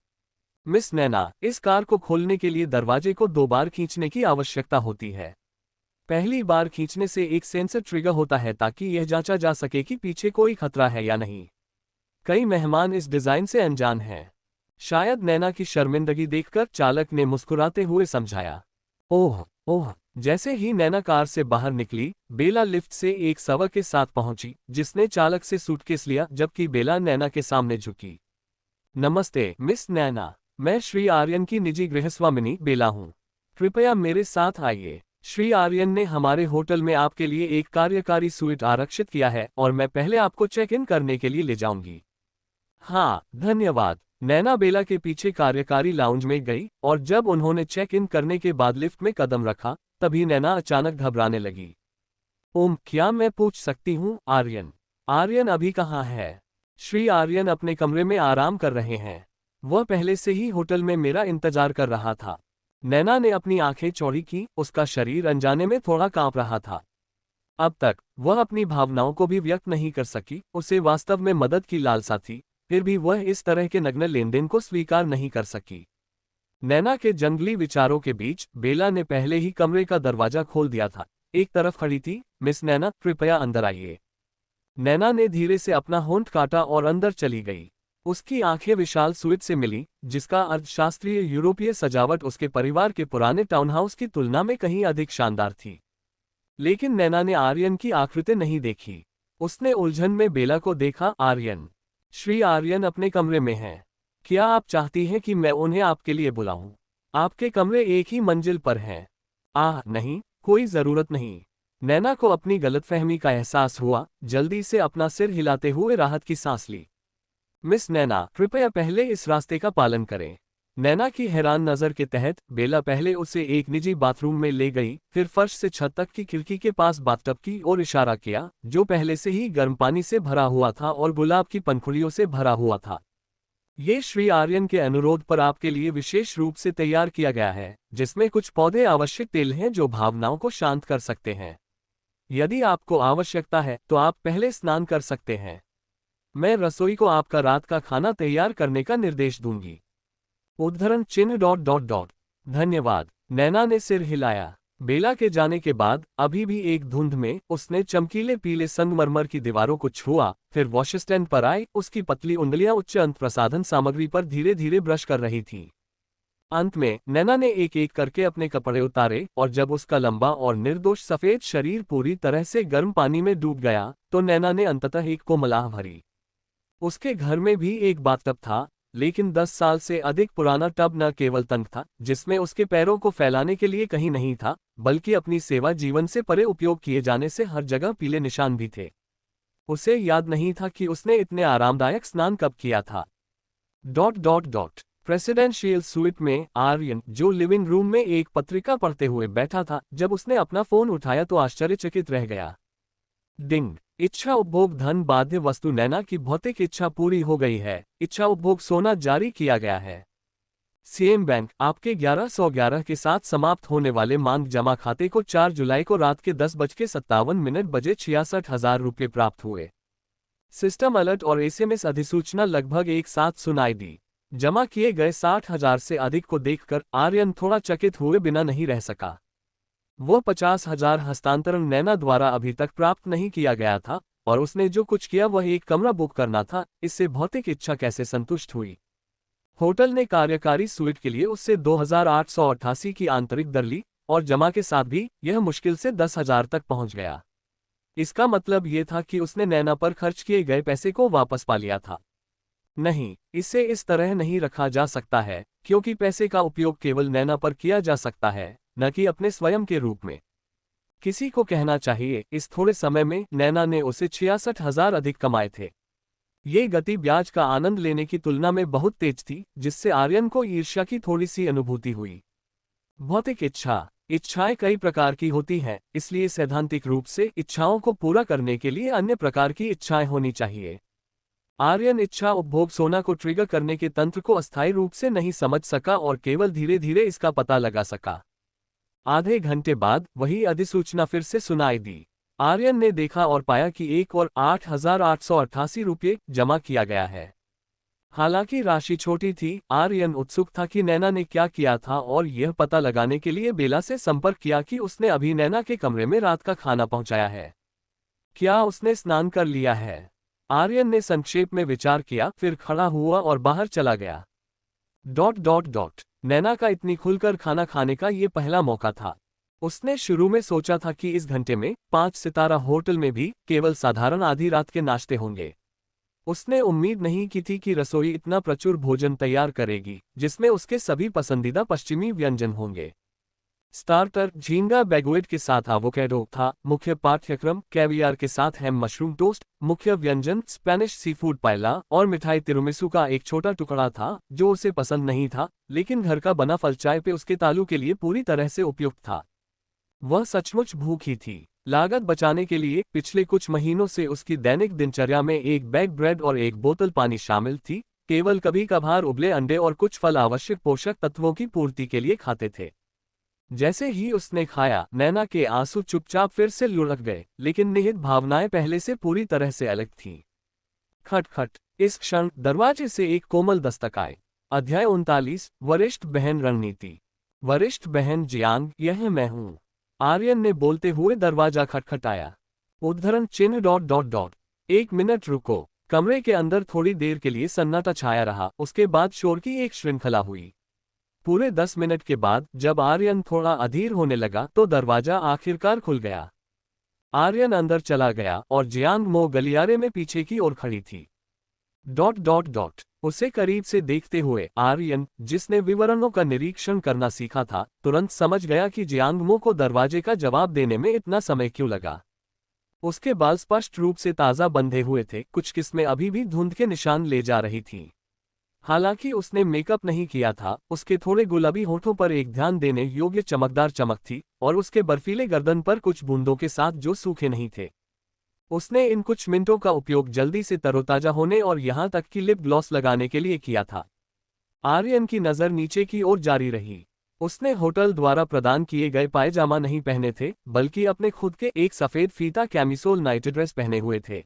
मिस नैना, इस कार को खोलने के लिए दरवाजे को 2 बार खींचने की आवश्यकता होती है। पहली बार खींचने से एक सेंसर ट्रिगर होता है ताकि यह जांचा जा सके कि पीछे कोई खतरा है या नहीं। कई मेहमान इस डिजाइन से अनजान हैं। शायद नैना की शर्मिंदगी देखकर चालक ने मुस्कुराते हुए समझाया। ओह ओह। जैसे ही नैना कार से बाहर निकली, बेला लिफ्ट से एक सवा के साथ पहुंची, जिसने चालक से सूटकेस लिया, जबकि बेला नैना के सामने झुकी। नमस्ते मिस नैना, मैं श्री आर्यन की निजी गृहस्वामिनी बेला हूं। कृपया मेरे साथ आइए। श्री आर्यन ने हमारे होटल में आपके लिए एक कार्यकारी स्वीट आरक्षित किया है, और मैं पहले आपको चेक इन करने के लिए ले जाऊंगी। हाँ, धन्यवाद। नैना बेला के पीछे कार्यकारी लाउंज में गई, और जब उन्होंने चेक इन करने के बाद लिफ्ट में कदम रखा, तभी नैना अचानक घबराने लगी। क्या मैं पूछ सकती हूँ आर्यन? आर्यन अभी कहाँ है? श्री आर्यन अपने कमरे में आराम कर रहे हैं। वह पहले से ही होटल में मेरा इंतजार कर रहा था। नैना ने अपनी आंखें चौड़ी की, उसका शरीर अनजाने में थोड़ा कांप रहा था। अब तक वह अपनी भावनाओं को भी व्यक्त नहीं कर सकी। उसे वास्तव में मदद की लालसा थी, फिर भी वह इस तरह के नग्न लेनदेन को स्वीकार नहीं कर सकी। नैना के जंगली विचारों के बीच बेला ने पहले ही कमरे का दरवाजा खोल दिया था। एक तरफ खड़ी थी। मिस नैना, कृपया अंदर आइए। नैना ने धीरे से अपना होंठ काटा और अंदर चली गई। उसकी आंखें विशाल स्वीट से मिली, जिसका अर्थशास्त्रीय यूरोपीय सजावट उसके परिवार के पुराने टाउनहाउस की तुलना में कहीं अधिक शानदार थी। लेकिन नैना ने आर्यन की आकृति नहीं देखी। उसने उलझन में बेला को देखा। आर्यन, श्री आर्यन अपने कमरे में हैं। क्या आप चाहती हैं कि मैं उन्हें आपके लिए बुलाऊं? आपके कमरे एक ही मंजिल पर हैं। नहीं, कोई जरूरत नहीं। नैना को अपनी गलतफहमी का एहसास हुआ। जल्दी से अपना सिर हिलाते हुए राहत की सांस ली। मिस नैना, कृपया पहले इस रास्ते का पालन करें। नैना की हैरान नजर के तहत बेला पहले उसे एक निजी बाथरूम में ले गई, फिर फर्श से छत तक की खिड़की के पास बाथटब की ओर इशारा किया, जो पहले से ही गर्म पानी से भरा हुआ था और गुलाब की पंखुड़ियों से भरा हुआ था। ये श्री आर्यन के अनुरोध पर आपके लिए विशेष रूप से तैयार किया गया है, जिसमें कुछ पौधे आवश्यक तेल हैं जो भावनाओं को शांत कर सकते हैं। यदि आपको आवश्यकता है तो आप पहले स्नान कर सकते हैं। मैं रसोई को आपका रात का खाना तैयार करने का निर्देश दूंगी। उद्धरण चिन्ह डॉट डॉट डॉट। धन्यवाद। नैना ने सिर हिलाया। बेला के जाने के बाद अभी भी एक धुंध में उसने चमकीले पीले संगमरमर की दीवारों को छुआ, फिर वॉश स्टैंड पर आए। उसकी पतली उंगलियां उच्च अंत प्रसाधन सामग्री पर धीरे धीरे ब्रश कर रही थीं। अंत में नैना ने एक एक करके अपने कपड़े उतारे और जब उसका लंबा और निर्दोष सफेद शरीर पूरी तरह से गर्म पानी में डूब गया तो नैना ने अंततः एक कोमलाह भरी। उसके घर में भी एक बाथटब था, लेकिन 10 साल से अधिक पुराना टब न केवल तंग था जिसमें उसके पैरों को फैलाने के लिए कहीं नहीं था, बल्कि अपनी सेवा जीवन से परे उपयोग किए जाने से हर जगह पीले निशान भी थे। उसे याद नहीं था कि उसने इतने आरामदायक स्नान कब किया था। Dot dot dot. Presidential suite में आर्यन, जो लिविंग रूम में एक पत्रिका पढ़ते हुए बैठा था, जब उसने अपना फोन उठाया तो आश्चर्यचकित रह गया। डिंग। इच्छा उपभोग धन बाध्य वस्तु। नैना की भौतिक इच्छा पूरी हो गई है। इच्छा उपभोग सोना जारी किया गया है। सीएम बैंक, आपके 1111 के साथ समाप्त होने वाले मांग जमा खाते को 4 जुलाई को रात के 10:57 बजे 66,000 रुपये प्राप्त हुए। सिस्टम अलर्ट और एसएमएस अधिसूचना लगभग एक साथ सुनाई दी। जमा किए गए 60,000 से अधिक को देखकर आर्यन थोड़ा चकित हुए बिना नहीं रह सका। वो 50,000 हस्तांतरण नैना द्वारा अभी तक प्राप्त नहीं किया गया था, और उसने जो कुछ किया वह एक कमरा बुक करना था। इससे भौतिक इच्छा कैसे संतुष्ट हुई? होटल ने कार्यकारी स्वीट के लिए उससे 2,888 की आंतरिक दर ली, और जमा के साथ भी यह मुश्किल से 10,000 तक पहुंच गया। इसका मतलब ये था कि उसने नैना पर खर्च किए गए पैसे को वापस पा लिया था। नहीं, इसे इस तरह नहीं रखा जा सकता है, क्योंकि पैसे का उपयोग केवल नैना पर किया जा सकता है, न कि अपने स्वयं के रूप में। किसी को कहना चाहिए, इस थोड़े समय में नैना ने उसे 66,000 अधिक कमाए थे। ये गति ब्याज का आनंद लेने की तुलना में बहुत तेज थी, जिससे आर्यन को ईर्ष्या की थोड़ी सी अनुभूति हुई। भौतिक इच्छाएं कई प्रकार की होती हैं, इसलिए सैद्धांतिक रूप से इच्छाओं को पूरा करने के लिए अन्य प्रकार की इच्छाएं होनी चाहिए। आर्यन इच्छा उपभोग सोना को ट्रिगर करने के तंत्र को अस्थायी रूप से नहीं समझ सका और केवल धीरे धीरे इसका पता लगा सका। आधे घंटे बाद वही अधिसूचना फिर से सुनाई दी। आर्यन ने देखा और पाया कि 1,08,888 रुपये जमा किया गया है। हालांकि राशि छोटी थी, आर्यन उत्सुक था कि नैना ने क्या किया था और यह पता लगाने के लिए बेला से संपर्क किया कि उसने अभी नैना के कमरे में रात का खाना पहुंचाया है। क्या उसने स्नान कर लिया है? आर्यन ने संक्षेप में विचार किया, फिर खड़ा हुआ और बाहर चला गया। Dot dot dot. नैना का इतनी खुलकर खाना खाने का ये पहला मौका था। उसने शुरू में सोचा था कि इस घंटे में 5 सितारा होटल में भी केवल साधारण आधी रात के नाश्ते होंगे। उसने उम्मीद नहीं की थी कि रसोई इतना प्रचुर भोजन तैयार करेगी, जिसमें उसके सभी पसंदीदा पश्चिमी व्यंजन होंगे। स्टार्टर झींगा बैगुएट के साथ एवोकेडो था। मुख्य पाठ्यक्रम कैवियार के साथ हैम मशरूम टोस्ट। मुख्य व्यंजन स्पेनिश सीफूड पायला और मिठाई तिरुमिसु का एक छोटा टुकड़ा था, जो उसे पसंद नहीं था, लेकिन घर का बना फल चाय पे उसके तालू के लिए पूरी तरह से उपयुक्त था। वह सचमुच भूखी थी। लागत बचाने के लिए पिछले कुछ महीनों से उसकी दैनिक दिनचर्या में एक बैग ब्रेड और एक बोतल पानी शामिल थी। केवल कभी कभार उबले अंडे और कुछ फल आवश्यक पोषक तत्वों की पूर्ति के लिए खाते थे। जैसे ही उसने खाया, नैना के आंसू चुपचाप फिर से लुढ़क गए, लेकिन निहित भावनाएं पहले से पूरी तरह से अलग थीं। खटखट। इस क्षण दरवाजे से एक कोमल दस्तक आए। अध्याय 39। वरिष्ठ बहन रणनीति। वरिष्ठ बहन जियांग, यह मैं हूं। आर्यन ने बोलते हुए दरवाजा खटखटाया। उद्धरण चिन्ह डॉट डॉट डॉट। 1 मिनट रुको। कमरे के अंदर थोड़ी देर के लिए सन्नाटा छाया रहा, उसके बाद शोर की एक श्रृंखला हुई। पूरे 10 मिनट के बाद जब आर्यन थोड़ा अधीर होने लगा तो दरवाजा आखिरकार खुल गया। आर्यन अंदर चला गया और जियांग मो गलियारे में पीछे की ओर खड़ी थी। Dot dot dot. उसे करीब से देखते हुए आर्यन, जिसने विवरणों का निरीक्षण करना सीखा था, तुरंत समझ गया कि जियांग मो को दरवाजे का जवाब देने में इतना समय क्यों लगा। उसके बाल स्पष्ट रूप से ताज़ा बंधे हुए थे, कुछ किस्में अभी भी धुंध के निशान ले जा रही थीं। हालांकि उसने मेकअप नहीं किया था, उसके थोड़े गुलाबी होठों पर एक ध्यान देने योग्य चमकदार चमक थी, और उसके बर्फीले गर्दन पर कुछ बूंदों के साथ जो सूखे नहीं थे। उसने इन कुछ मिनटों का उपयोग जल्दी से तरोताजा होने और यहां तक कि लिप ग्लॉस लगाने के लिए किया था। आर्यन की नज़र नीचे की ओर जारी रही। उसने होटल द्वारा प्रदान किए गए पायजामा नहीं पहने थे, बल्कि अपने खुद के एक सफ़ेद फीता कैमिसोल नाइट ड्रेस पहने हुए थे।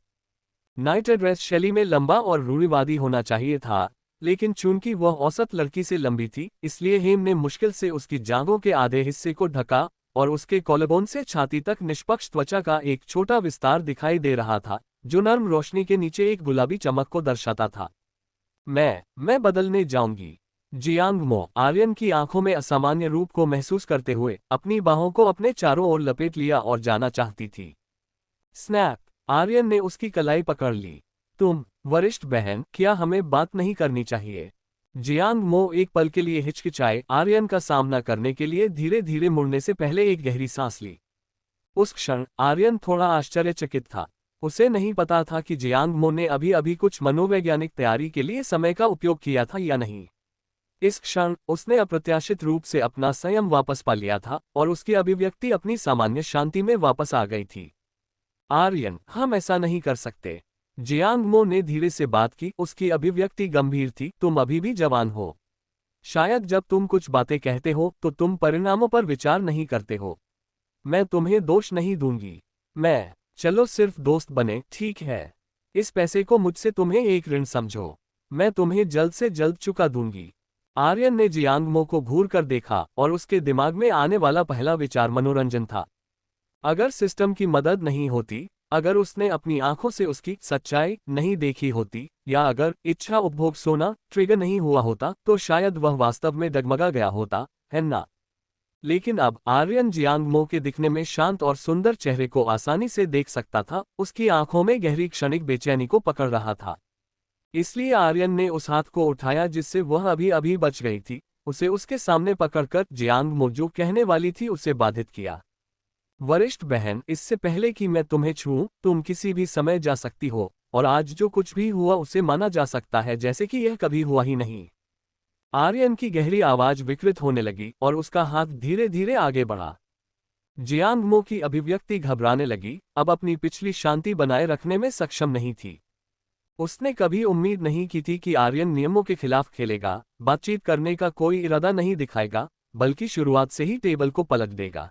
नाइट ड्रेस शैली में लंबा और रूढ़िवादी होना चाहिए था, लेकिन चूंकि वह औसत लड़की से लंबी थी, इसलिए हेम ने मुश्किल से उसकी जांघों के आधे हिस्से को ढका और उसके कॉलरबोन से छाती तक निष्पक्ष त्वचा का एक छोटा विस्तार दिखाई दे रहा था, जो नर्म रोशनी के नीचे एक गुलाबी चमक को दर्शाता था। मैं बदलने जाऊंगी। जियांग मो, आर्यन की आंखों में असामान्य रूप को महसूस करते हुए, अपनी बाहों को अपने चारों ओर लपेट लिया और जाना चाहती थी। स्नैप! आर्यन ने उसकी कलाई पकड़ ली। तुम, वरिष्ठ बहन, क्या हमें बात नहीं करनी चाहिए? जियांग मो एक पल के लिए हिचकिचाए, आर्यन का सामना करने के लिए धीरे धीरे मुड़ने से पहले एक गहरी सांस ली। उस क्षण आर्यन थोड़ा आश्चर्यचकित था। उसे नहीं पता था कि जियांग मो ने अभी अभी कुछ मनोवैज्ञानिक तैयारी के लिए समय का उपयोग किया था या नहीं। इस क्षण उसने अप्रत्याशित रूप से अपना संयम वापस पा लिया था और उसकी अभिव्यक्ति अपनी सामान्य शांति में वापस आ गई थी। आर्यन, हम ऐसा नहीं कर सकते। जियांग मो ने धीरे से बात की, उसकी अभिव्यक्ति गंभीर थी। तुम अभी भी जवान हो। शायद जब तुम कुछ बातें कहते हो तो तुम परिणामों पर विचार नहीं करते हो। मैं तुम्हें दोष नहीं दूंगी। चलो सिर्फ दोस्त बने, ठीक है? इस पैसे को मुझसे तुम्हें एक ऋण समझो। मैं तुम्हें जल्द से जल्द चुका दूंगी। आर्यन ने जियांग मो को घूर कर देखा और उसके दिमाग में आने वाला पहला विचार मनोरंजन था। अगर सिस्टम की मदद नहीं होती, अगर उसने अपनी आंखों से उसकी सच्चाई नहीं देखी होती, या अगर इच्छा उपभोग सोना ट्रिगर नहीं हुआ होता, तो शायद वह वास्तव में डगमगा गया होता, है ना? लेकिन अब आर्यन जियांग मो के दिखने में शांत और सुंदर चेहरे को आसानी से देख सकता था, उसकी आंखों में गहरी क्षणिक बेचैनी को पकड़ रहा था। इसलिए आर्यन ने उस हाथ को उठाया जिससे वह अभी अभी बच गई थी, उसे उसके सामने पकड़कर जियांग मो जो कहने वाली थी उसे बाधित किया। वरिष्ठ बहन, इससे पहले कि मैं तुम्हें छूऊं, तुम किसी भी समय जा सकती हो, और आज जो कुछ भी हुआ उसे माना जा सकता है जैसे कि यह कभी हुआ ही नहीं। आर्यन की गहरी आवाज विकृत होने लगी और उसका हाथ धीरे धीरे आगे बढ़ा। जियांग मो की अभिव्यक्ति घबराने लगी, अब अपनी पिछली शांति बनाए रखने में सक्षम नहीं थी। उसने कभी उम्मीद नहीं की थी कि आर्यन नियमों के खिलाफ खेलेगा, बातचीत करने का कोई इरादा नहीं दिखाएगा, बल्कि शुरुआत से ही टेबल को पलट देगा।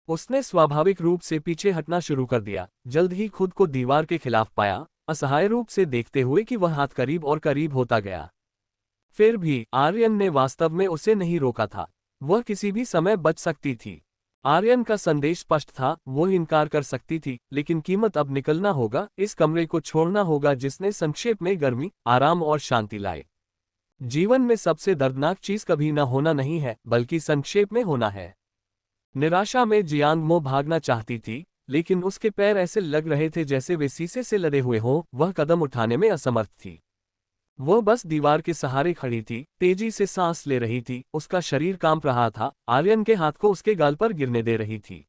उसने स्वाभाविक रूप से पीछे हटना शुरू कर दिया, जल्द ही खुद को दीवार के खिलाफ पाया, असहाय रूप से देखते हुए कि वह हाथ करीब और करीब होता गया। फिर भी आर्यन ने वास्तव में उसे नहीं रोका था। वह किसी भी समय बच सकती थी। आर्यन का संदेश स्पष्ट था, वो इनकार कर सकती थी, लेकिन कीमत अब निकलना होगा, इस कमरे को छोड़ना होगा जिसने संक्षेप में गर्मी, आराम और शांति लाए। जीवन में सबसे दर्दनाक चीज कभी न होना नहीं है, बल्कि संक्षेप में होना है। निराशा में जियांग मो भागना चाहती थी, लेकिन उसके पैर ऐसे लग रहे थे जैसे वे शीशे से लदे हुए हों, वह कदम उठाने में असमर्थ थी। वह बस दीवार के सहारे खड़ी थी, तेजी से सांस ले रही थी, उसका शरीर कांप रहा था, आर्यन के हाथ को उसके गाल पर गिरने दे रही थी।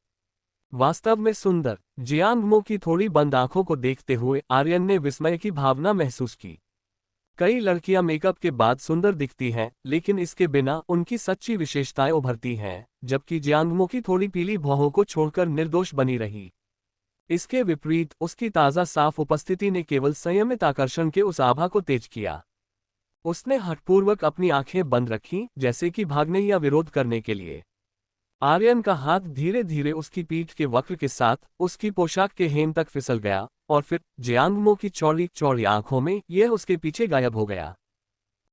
वास्तव में सुंदर। जियांग मो की थोड़ी बंद आंखों को देखते हुए आर्यन ने विस्मय की भावना महसूस की। कई लड़कियां मेकअप के बाद सुंदर दिखती हैं, लेकिन इसके बिना उनकी सच्ची विशेषताएं उभरती हैं, जबकि जियांग मो की थोड़ी पीली भौहों को छोड़कर निर्दोष बनी रही। इसके विपरीत उसकी ताज़ा साफ उपस्थिति ने केवल संयमित आकर्षण के उस आभा को तेज किया। उसने हठपूर्वक अपनी आंखें बंद रखीं, जैसे कि भागने या विरोध करने के लिए। आर्यन का हाथ धीरे धीरे उसकी पीठ के वक्र के साथ उसकी पोशाक के हेम तक फिसल गया, और फिर जियांग मो की चौड़ी चौड़ी आंखों में यह उसके पीछे गायब हो गया।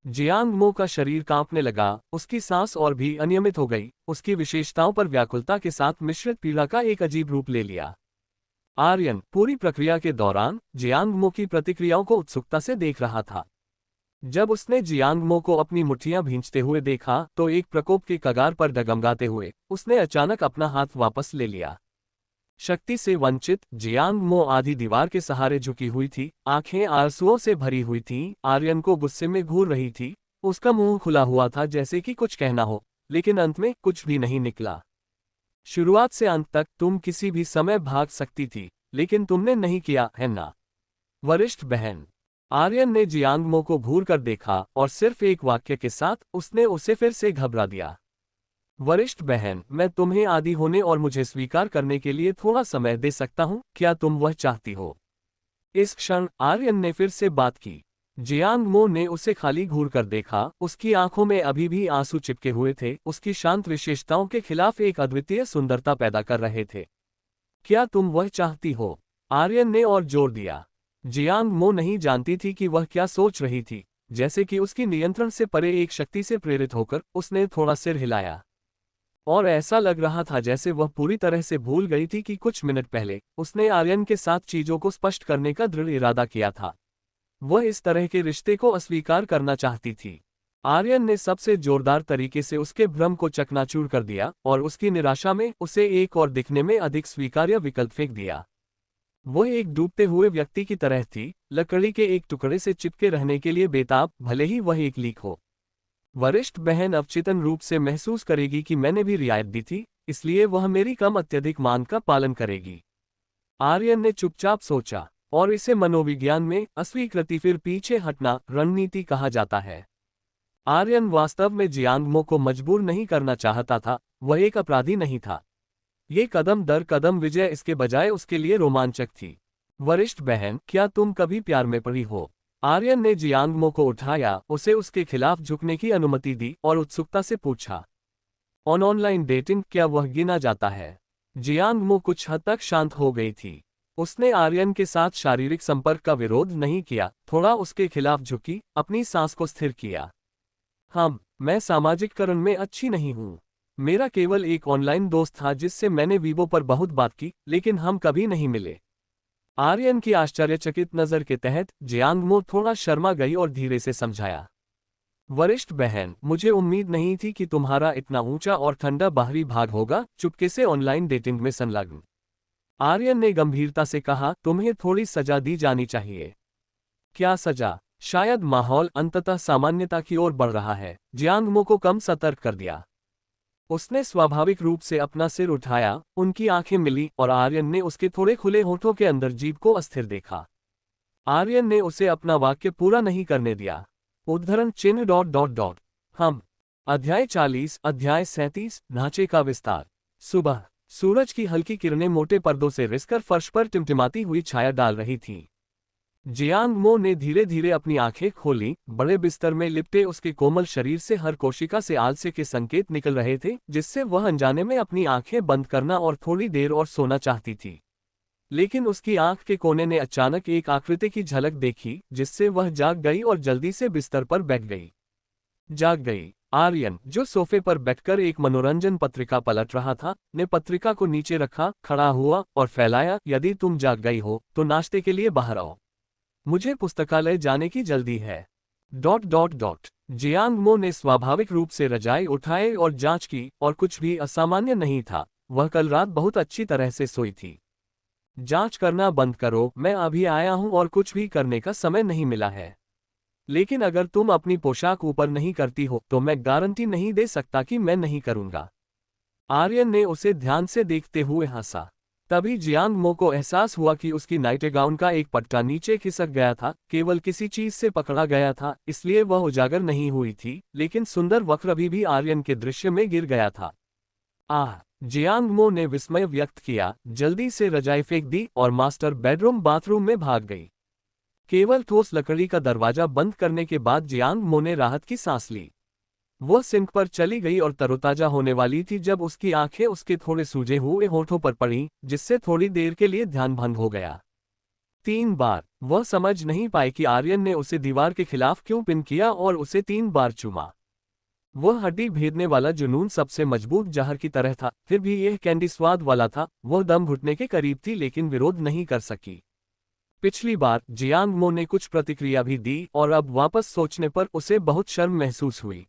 जियांग मो का शरीर कांपने लगा, उसकी सांस और भी अनियमित हो गई, उसकी विशेषताओं पर व्याकुलता के साथ मिश्रित पीड़ा का एक अजीब रूप ले लिया। आर्यन पूरी प्रक्रिया के दौरान जियांग मो की प्रतिक्रियाओं को उत्सुकता से देख रहा था। जब उसने जियांग मो को अपनी मुट्ठियां भींचते हुए देखा तो एक प्रकोप के कगार पर डगमगाते हुए उसने अचानक अपना हाथ वापस ले लिया। शक्ति से वंचित जियांग मो आधी दीवार के सहारे झुकी हुई थी, आंखें आंसुओं से भरी हुई थीं, आर्यन को गुस्से में घूर रही थी। उसका मुंह खुला हुआ था जैसे कि कुछ कहना हो, लेकिन अंत में कुछ भी नहीं निकला। शुरुआत से अंत तक तुम किसी भी समय भाग सकती थी, लेकिन तुमने नहीं किया, है ना, वरिष्ठ बहन? आर्यन ने जियांग मो को घूर कर देखा और सिर्फ एक वाक्य के साथ उसने उसे फिर से घबरा दिया। वरिष्ठ बहन, मैं तुम्हें आदी होने और मुझे स्वीकार करने के लिए थोड़ा समय दे सकता हूं, क्या तुम वह चाहती हो? इस क्षण आर्यन ने फिर से बात की। जियांग मो ने उसे खाली घूर कर देखा, उसकी आंखों में अभी भी आंसू चिपके हुए थे, उसकी शांत विशेषताओं के खिलाफ एक अद्वितीय सुंदरता पैदा कर रहे थे। क्या तुम वह चाहती हो? आर्यन ने और जोर दिया। जियांग मो नहीं जानती थी कि वह क्या सोच रही थी, जैसे कि उसकी नियंत्रण से परे एक शक्ति से प्रेरित होकर उसने थोड़ा सिर हिलाया। और ऐसा लग रहा था जैसे वह पूरी तरह से भूल गई थी कि कुछ मिनट पहले उसने आर्यन के साथ चीजों को स्पष्ट करने का दृढ़ इरादा किया था। वह इस तरह के रिश्ते को अस्वीकार करना चाहती थी। आर्यन ने सबसे जोरदार तरीके से उसके भ्रम को चकनाचूर कर दिया और उसकी निराशा में उसे एक और दिखने में अधिक स्वीकार्य विकल्प फेंक दिया। वह एक डूबते हुए व्यक्ति की तरह थी, लकड़ी के एक टुकड़े से चिपके रहने के लिए बेताब, भले ही वह एक लीक हो। वरिष्ठ बहन अवचेतन रूप से महसूस करेगी कि मैंने भी रियायत दी थी, इसलिए वह मेरी कम अत्यधिक मांग का पालन करेगी। आर्यन ने चुपचाप सोचा, और इसे मनोविज्ञान में अस्वीकृति फिर पीछे हटना रणनीति कहा जाता है। आर्यन वास्तव में जियांगमो को मजबूर नहीं करना चाहता था, वह एक अपराधी नहीं था। ये कदम दर कदम विजय इसके बजाय उसके लिए रोमांचक थी। वरिष्ठ बहन, क्या तुम कभी प्यार में पड़ी हो? आर्यन ने जियांगमो को उठाया, उसे उसके खिलाफ झुकने की अनुमति दी और उत्सुकता से पूछा, ऑनलाइन डेटिंग क्या वह गिना जाता है? जियांगमो कुछ हद तक शांत हो गई थी। उसने आर्यन के साथ शारीरिक संपर्क का विरोध नहीं किया, थोड़ा उसके खिलाफ झुकी, अपनी सांस को स्थिर किया। मैं सामाजिककरण में अच्छी नहीं हूँ। मेरा केवल एक ऑनलाइन दोस्त था जिससे मैंने वीबो पर बहुत बात की, लेकिन हम कभी नहीं मिले। आर्यन की आश्चर्यचकित नजर के तहत जियांगमो थोड़ा शर्मा गई और धीरे से समझाया, वरिष्ठ बहन, मुझे उम्मीद नहीं थी कि तुम्हारा इतना ऊंचा और ठंडा बाहरी भाग होगा चुपके से ऑनलाइन डेटिंग में संलग्न। आर्यन ने गंभीरता से कहा, तुम्हें थोड़ी सजा दी जानी चाहिए। क्या सजा? शायद माहौल अंततः सामान्यता की ओर बढ़ रहा है। जियांगमो को कम सतर्क कर दिया। उसने स्वाभाविक रूप से अपना सिर उठाया, उनकी आंखें मिली और आर्यन ने उसके थोड़े खुले होठों के अंदर जीभ को अस्थिर देखा। आर्यन ने उसे अपना वाक्य पूरा नहीं करने दिया। उद्धरण चिन्ह ... हम अध्याय 40 अध्याय 37 ढांचे का विस्तार। सुबह सूरज की हल्की किरणें मोटे पर्दों से रिसकर फर्श पर टिमटिमाती हुई छाया डाल रही थीं। जियांगमो ने धीरे धीरे अपनी आंखें खोलीं, बड़े बिस्तर में लिपटे उसके कोमल शरीर से हर कोशिका से आलस्य के संकेत निकल रहे थे, जिससे वह अनजाने में अपनी आंखें बंद करना और थोड़ी देर और सोना चाहती थी। लेकिन उसकी आंख के कोने ने अचानक एक आकृति की झलक देखी, जिससे वह जाग गई और जल्दी से बिस्तर पर बैठ गई। जाग गई। आर्यन, जो सोफे पर बैठकर एक मनोरंजन पत्रिका पलट रहा था, ने पत्रिका को नीचे रखा, खड़ा हुआ और फैलाया, यदि तुम जाग गई हो तो नाश्ते के लिए बाहर आओ। मुझे पुस्तकालय जाने की जल्दी है। ... जियांगमो ने स्वाभाविक रूप से रजाई उठाए और जांच की, और कुछ भी असामान्य नहीं था। वह कल रात बहुत अच्छी तरह से सोई थी। जांच करना बंद करो, मैं अभी आया हूं और कुछ भी करने का समय नहीं मिला है। लेकिन अगर तुम अपनी पोशाक ऊपर नहीं करती हो तो मैं गारंटी नहीं दे सकता कि मैं नहीं करूंगा। आर्यन ने उसे ध्यान से देखते हुए हंसा। तभी जियांगमो को एहसास हुआ कि उसकी नाइटगाउन का एक पट्टा नीचे खिसक गया था, केवल किसी चीज से पकड़ा गया था, इसलिए वह उजागर नहीं हुई थी, लेकिन सुंदर वक्र भी आर्यन के दृश्य में गिर गया था। जियांगमो ने विस्मय व्यक्त किया, जल्दी से रजाई फेंक दी और मास्टर बेडरूम बाथरूम में भाग गई। केवल ठोस लकड़ी का दरवाजा बंद करने के बाद जियांगमो ने राहत की सांस ली। वह सिंक पर चली गई और तरोताजा होने वाली थी जब उसकी आंखें उसके थोड़े सूजे हुए होठों पर पड़ीं, जिससे थोड़ी देर के लिए ध्यान भंग हो गया। 3 बार। वह समझ नहीं पाई कि आर्यन ने उसे दीवार के खिलाफ क्यों पिन किया और उसे 3 बार चूमा। वह हड्डी भेदने वाला जुनून सबसे मजबूत जहर की तरह था, फिर भी यह कैंडी स्वाद वाला था। वह दम घुटने के करीब थी लेकिन विरोध नहीं कर सकी। पिछली बार जियांगमो ने कुछ प्रतिक्रिया भी दी और अब वापस सोचने पर उसे बहुत शर्म महसूस हुई।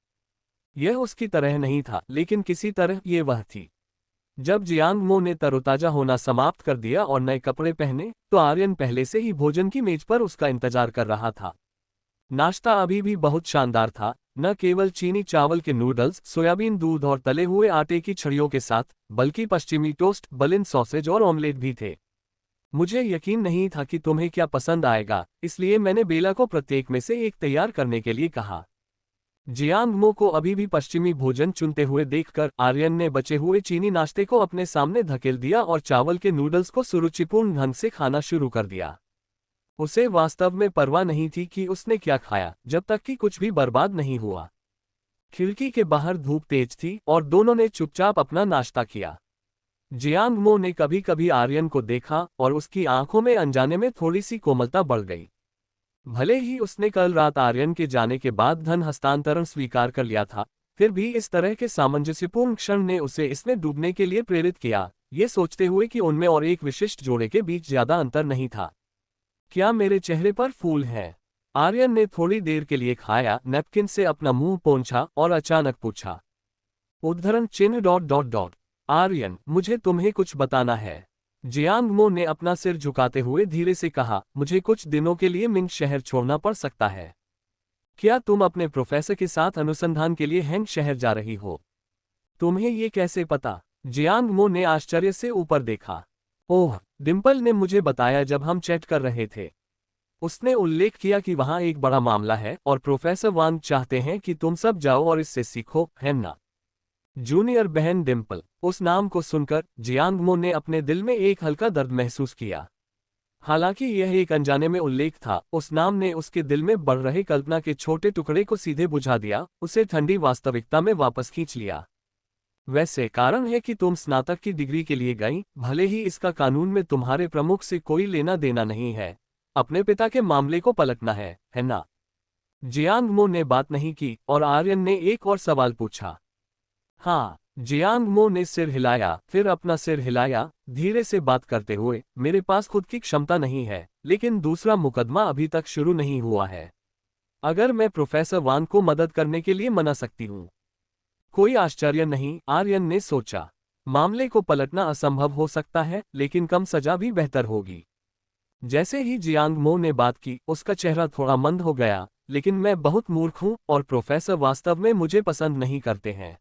यह उसकी तरह नहीं था, लेकिन किसी तरह ये वह थी। जब जियांगमो ने तरोताजा होना समाप्त कर दिया और नए कपड़े पहने, तो आर्यन पहले से ही भोजन की मेज पर उसका इंतजार कर रहा था। नाश्ता अभी भी बहुत शानदार था, न केवल चीनी चावल के नूडल्स, सोयाबीन दूध और तले हुए आटे की छड़ियों के साथ, बल्कि पश्चिमी टोस्ट, बलिन सॉसेज और ऑमलेट भी थे। मुझे यकीन नहीं था कि तुम्हें क्या पसंद आएगा, इसलिए मैंने बेला को प्रत्येक में से एक तैयार करने के लिए कहा। जियांगमो को अभी भी पश्चिमी भोजन चुनते हुए देखकर आर्यन ने बचे हुए चीनी नाश्ते को अपने सामने धकेल दिया और चावल के नूडल्स को सुरुचिपूर्ण ढंग से खाना शुरू कर दिया। उसे वास्तव में परवाह नहीं थी कि उसने क्या खाया, जब तक कि कुछ भी बर्बाद नहीं हुआ। खिड़की के बाहर धूप तेज थी और दोनों ने चुपचाप अपना नाश्ता किया। जियांग मो ने कभी कभी आर्यन को देखा और उसकी आंखों में अनजाने में थोड़ी सी कोमलता बढ़ गई। भले ही उसने कल रात आर्यन के जाने के बाद धन हस्तांतरण स्वीकार कर लिया था, फिर भी इस तरह के सामंजस्यपूर्ण क्षण ने उसे इसमें डूबने के लिए प्रेरित किया, ये सोचते हुए कि उनमें और एक विशिष्ट जोड़े के बीच ज्यादा अंतर नहीं था। क्या मेरे चेहरे पर फूल हैं? आर्यन ने थोड़ी देर के लिए खाया नैपकिन से अपना मुंह पोंछा और अचानक पूछा। उद्धरण चिन्ह डॉट डॉट डॉट। आर्यन, मुझे तुम्हें कुछ बताना है। जियांग मो ने अपना सिर झुकाते हुए धीरे से कहा, मुझे कुछ दिनों के लिए मिंग शहर छोड़ना पड़ सकता है। क्या तुम अपने प्रोफेसर के साथ अनुसंधान के लिए हैंग शहर जा रही हो? तुम्हें ये कैसे पता? जियांग मो ने आश्चर्य से ऊपर देखा। ओह, डिम्पल ने मुझे बताया जब हम चैट कर रहे थे। उसने उल्लेख किया कि वहां एक बड़ा मामला है और प्रोफेसर वांग चाहते हैं कि तुम सब जाओ और इससे सीखो, है ना? जूनियर बहन डिम्पल। उस नाम को सुनकर जियांग मो ने अपने दिल में एक हल्का दर्द महसूस किया। हालांकि यह एक अनजाने में उल्लेख था, उस नाम ने उसके दिल में बढ़ रहे कल्पना के छोटे टुकड़े को सीधे बुझा दिया, उसे ठंडी वास्तविकता में वापस खींच लिया। वैसे कारण है कि तुम स्नातक की डिग्री के लिए गई, भले ही इसका कानून में तुम्हारे प्रमुख से कोई लेना देना नहीं है। अपने पिता के मामले को पलटना है ना? जियांग मो ने बात नहीं की और आर्यन ने एक और सवाल पूछा। हाँ, जियांग मो ने सिर हिलाया, फिर अपना सिर हिलाया, धीरे से बात करते हुए, मेरे पास खुद की क्षमता नहीं है, लेकिन दूसरा मुकदमा अभी तक शुरू नहीं हुआ है। अगर मैं प्रोफेसर वान को मदद करने के लिए मना सकती हूँ। कोई आश्चर्य नहीं, आर्यन ने सोचा। मामले को पलटना असंभव हो सकता है, लेकिन कम सजा भी बेहतर होगी। जैसे ही जियांग मो ने बात की, उसका चेहरा थोड़ा मंद हो गया, लेकिन मैं बहुत मूर्ख हूँ और प्रोफेसर वास्तव में मुझे पसंद नहीं करते हैं।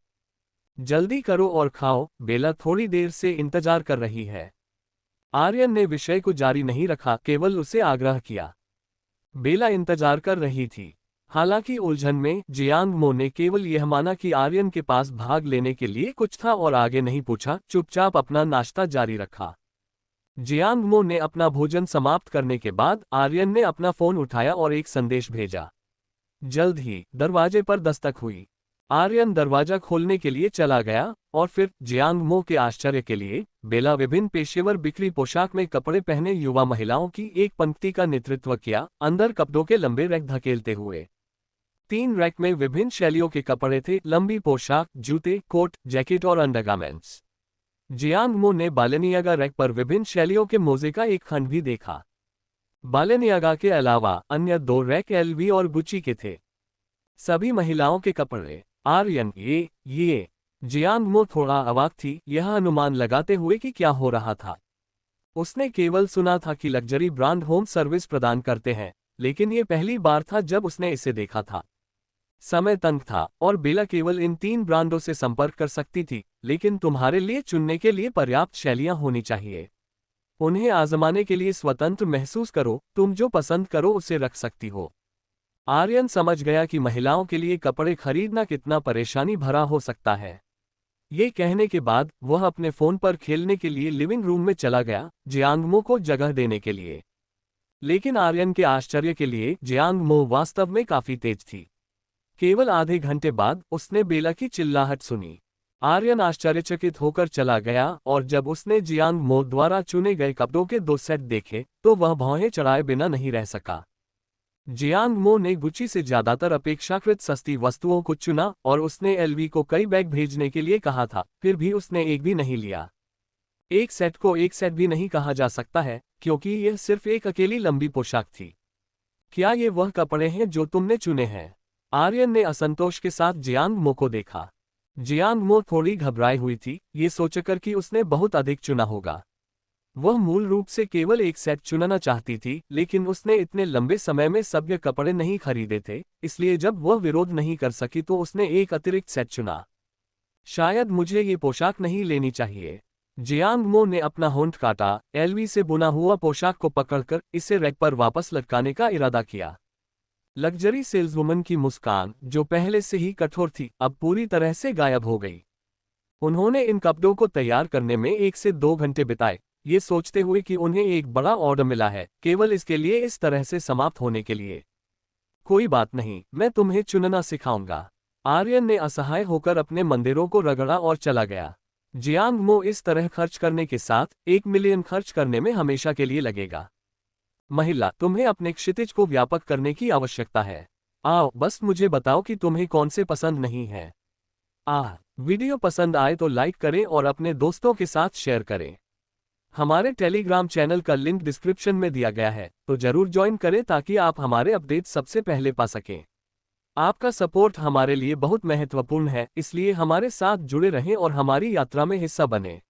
जल्दी करो और खाओ, बेला थोड़ी देर से इंतजार कर रही है। आर्यन ने विषय को जारी नहीं रखा, केवल उसे आग्रह किया। बेला इंतजार कर रही थी। हालांकि उलझन में जियांग मो ने केवल यह माना कि आर्यन के पास भाग लेने के लिए कुछ था और आगे नहीं पूछा, चुपचाप अपना नाश्ता जारी रखा। जियांग मो ने अपना भोजन समाप्त करने के बाद आर्यन ने अपना फोन उठाया और एक संदेश भेजा। जल्द ही दरवाजे पर दस्तक हुई। आर्यन दरवाजा खोलने के लिए चला गया और फिर जियांग मो के आश्चर्य के लिए बेला विभिन्न पेशेवर बिक्री पोशाक में कपड़े पहने युवा महिलाओं की एक पंक्ति का नेतृत्व किया, अंदर कपड़ों के लंबे रैक धकेलते हुए। 3 रैक में विभिन्न शैलियों के कपड़े थे, लंबी पोशाक, जूते, कोट, जैकेट और अंडरगारमेंट्स। जियांग मो ने बालेनियागा रैक पर विभिन्न शैलियों के मोजे का एक खंड भी देखा। बालेनियागा के अलावा अन्य 2 रैक एलवी और गुच्ची के थे। सभी महिलाओं के कपड़े। आर्यन, ये जियांग मो थोड़ा अवाक थी, यह अनुमान लगाते हुए कि क्या हो रहा था। उसने केवल सुना था कि लग्जरी ब्रांड होम सर्विस प्रदान करते हैं, लेकिन ये पहली बार था जब उसने इसे देखा था। समय तंग था और बेला केवल इन 3 ब्रांडों से संपर्क कर सकती थी, लेकिन तुम्हारे लिए चुनने के लिए पर्याप्त शैलियां होनी चाहिए। उन्हें आजमाने के लिए स्वतंत्र महसूस करो, तुम जो पसंद करो उसे रख सकती हो। आर्यन समझ गया कि महिलाओं के लिए कपड़े खरीदना कितना परेशानी भरा हो सकता है। ये कहने के बाद वह अपने फोन पर खेलने के लिए लिविंग रूम में चला गया, जियांग मो को जगह देने के लिए। लेकिन आर्यन के आश्चर्य के लिए जियांग मो वास्तव में काफी तेज थी। केवल आधे घंटे बाद उसने बेला की चिल्लाहट सुनी। आर्यन आश्चर्यचकित होकर चला गया और जब उसने जियांग मो द्वारा चुने गए कपड़ों के 2 सेट देखे तो वह भौहें चढ़ाए बिना नहीं रह सका। जियांग मो ने गुच्ची से ज्यादातर अपेक्षाकृत सस्ती वस्तुओं को चुना और उसने एलवी को कई बैग भेजने के लिए कहा था, फिर भी उसने एक भी नहीं लिया। एक सेट को एक सेट भी नहीं कहा जा सकता है, क्योंकि यह सिर्फ एक अकेली लंबी पोशाक थी। क्या ये वह कपड़े हैं जो तुमने चुने हैं? आर्यन ने असंतोष के साथ जियांग मो को देखा। जियांग मो थोड़ी घबराई हुई थी, ये सोचकर कि उसने बहुत अधिक चुना होगा। वह मूल रूप से केवल एक सेट चुनना चाहती थी, लेकिन उसने इतने लंबे समय में सभ्य कपड़े नहीं खरीदे थे, इसलिए जब वह विरोध नहीं कर सकी तो उसने एक अतिरिक्त सेट चुना। शायद मुझे ये पोशाक नहीं लेनी चाहिए। जियांग मो ने अपना होंठ काटा, एलवी से बुना हुआ पोशाक को पकड़कर इसे रैक पर वापस लटकाने का इरादा किया। लग्जरी सेल्सवुमन की मुस्कान, जो पहले से ही कठोर थी, अब पूरी तरह से गायब हो गई। उन्होंने इन कपड़ों को तैयार करने में 1 से 2 घंटे बिताए, ये सोचते हुए कि उन्हें एक बड़ा ऑर्डर मिला है, केवल इसके लिए इस तरह से समाप्त होने के लिए। कोई बात नहीं, मैं तुम्हें चुनना सिखाऊंगा। आर्यन ने असहाय होकर अपने मंदिरों को रगड़ा और चला गया। जियांग मो इस तरह खर्च करने के साथ 1 मिलियन खर्च करने में हमेशा के लिए लगेगा। महिला, तुम्हें अपने क्षितिज को व्यापक करने की आवश्यकता है। आओ, बस मुझे बताओ कि तुम्हें कौन से पसंद नहीं है। वीडियो पसंद आए तो लाइक करें और अपने दोस्तों के साथ शेयर करें। हमारे टेलीग्राम चैनल का लिंक डिस्क्रिप्शन में दिया गया है, तो जरूर ज्वाइन करें ताकि आप हमारे अपडेट सबसे पहले पा सकें। आपका सपोर्ट हमारे लिए बहुत महत्वपूर्ण है, इसलिए हमारे साथ जुड़े रहें और हमारी यात्रा में हिस्सा बनें।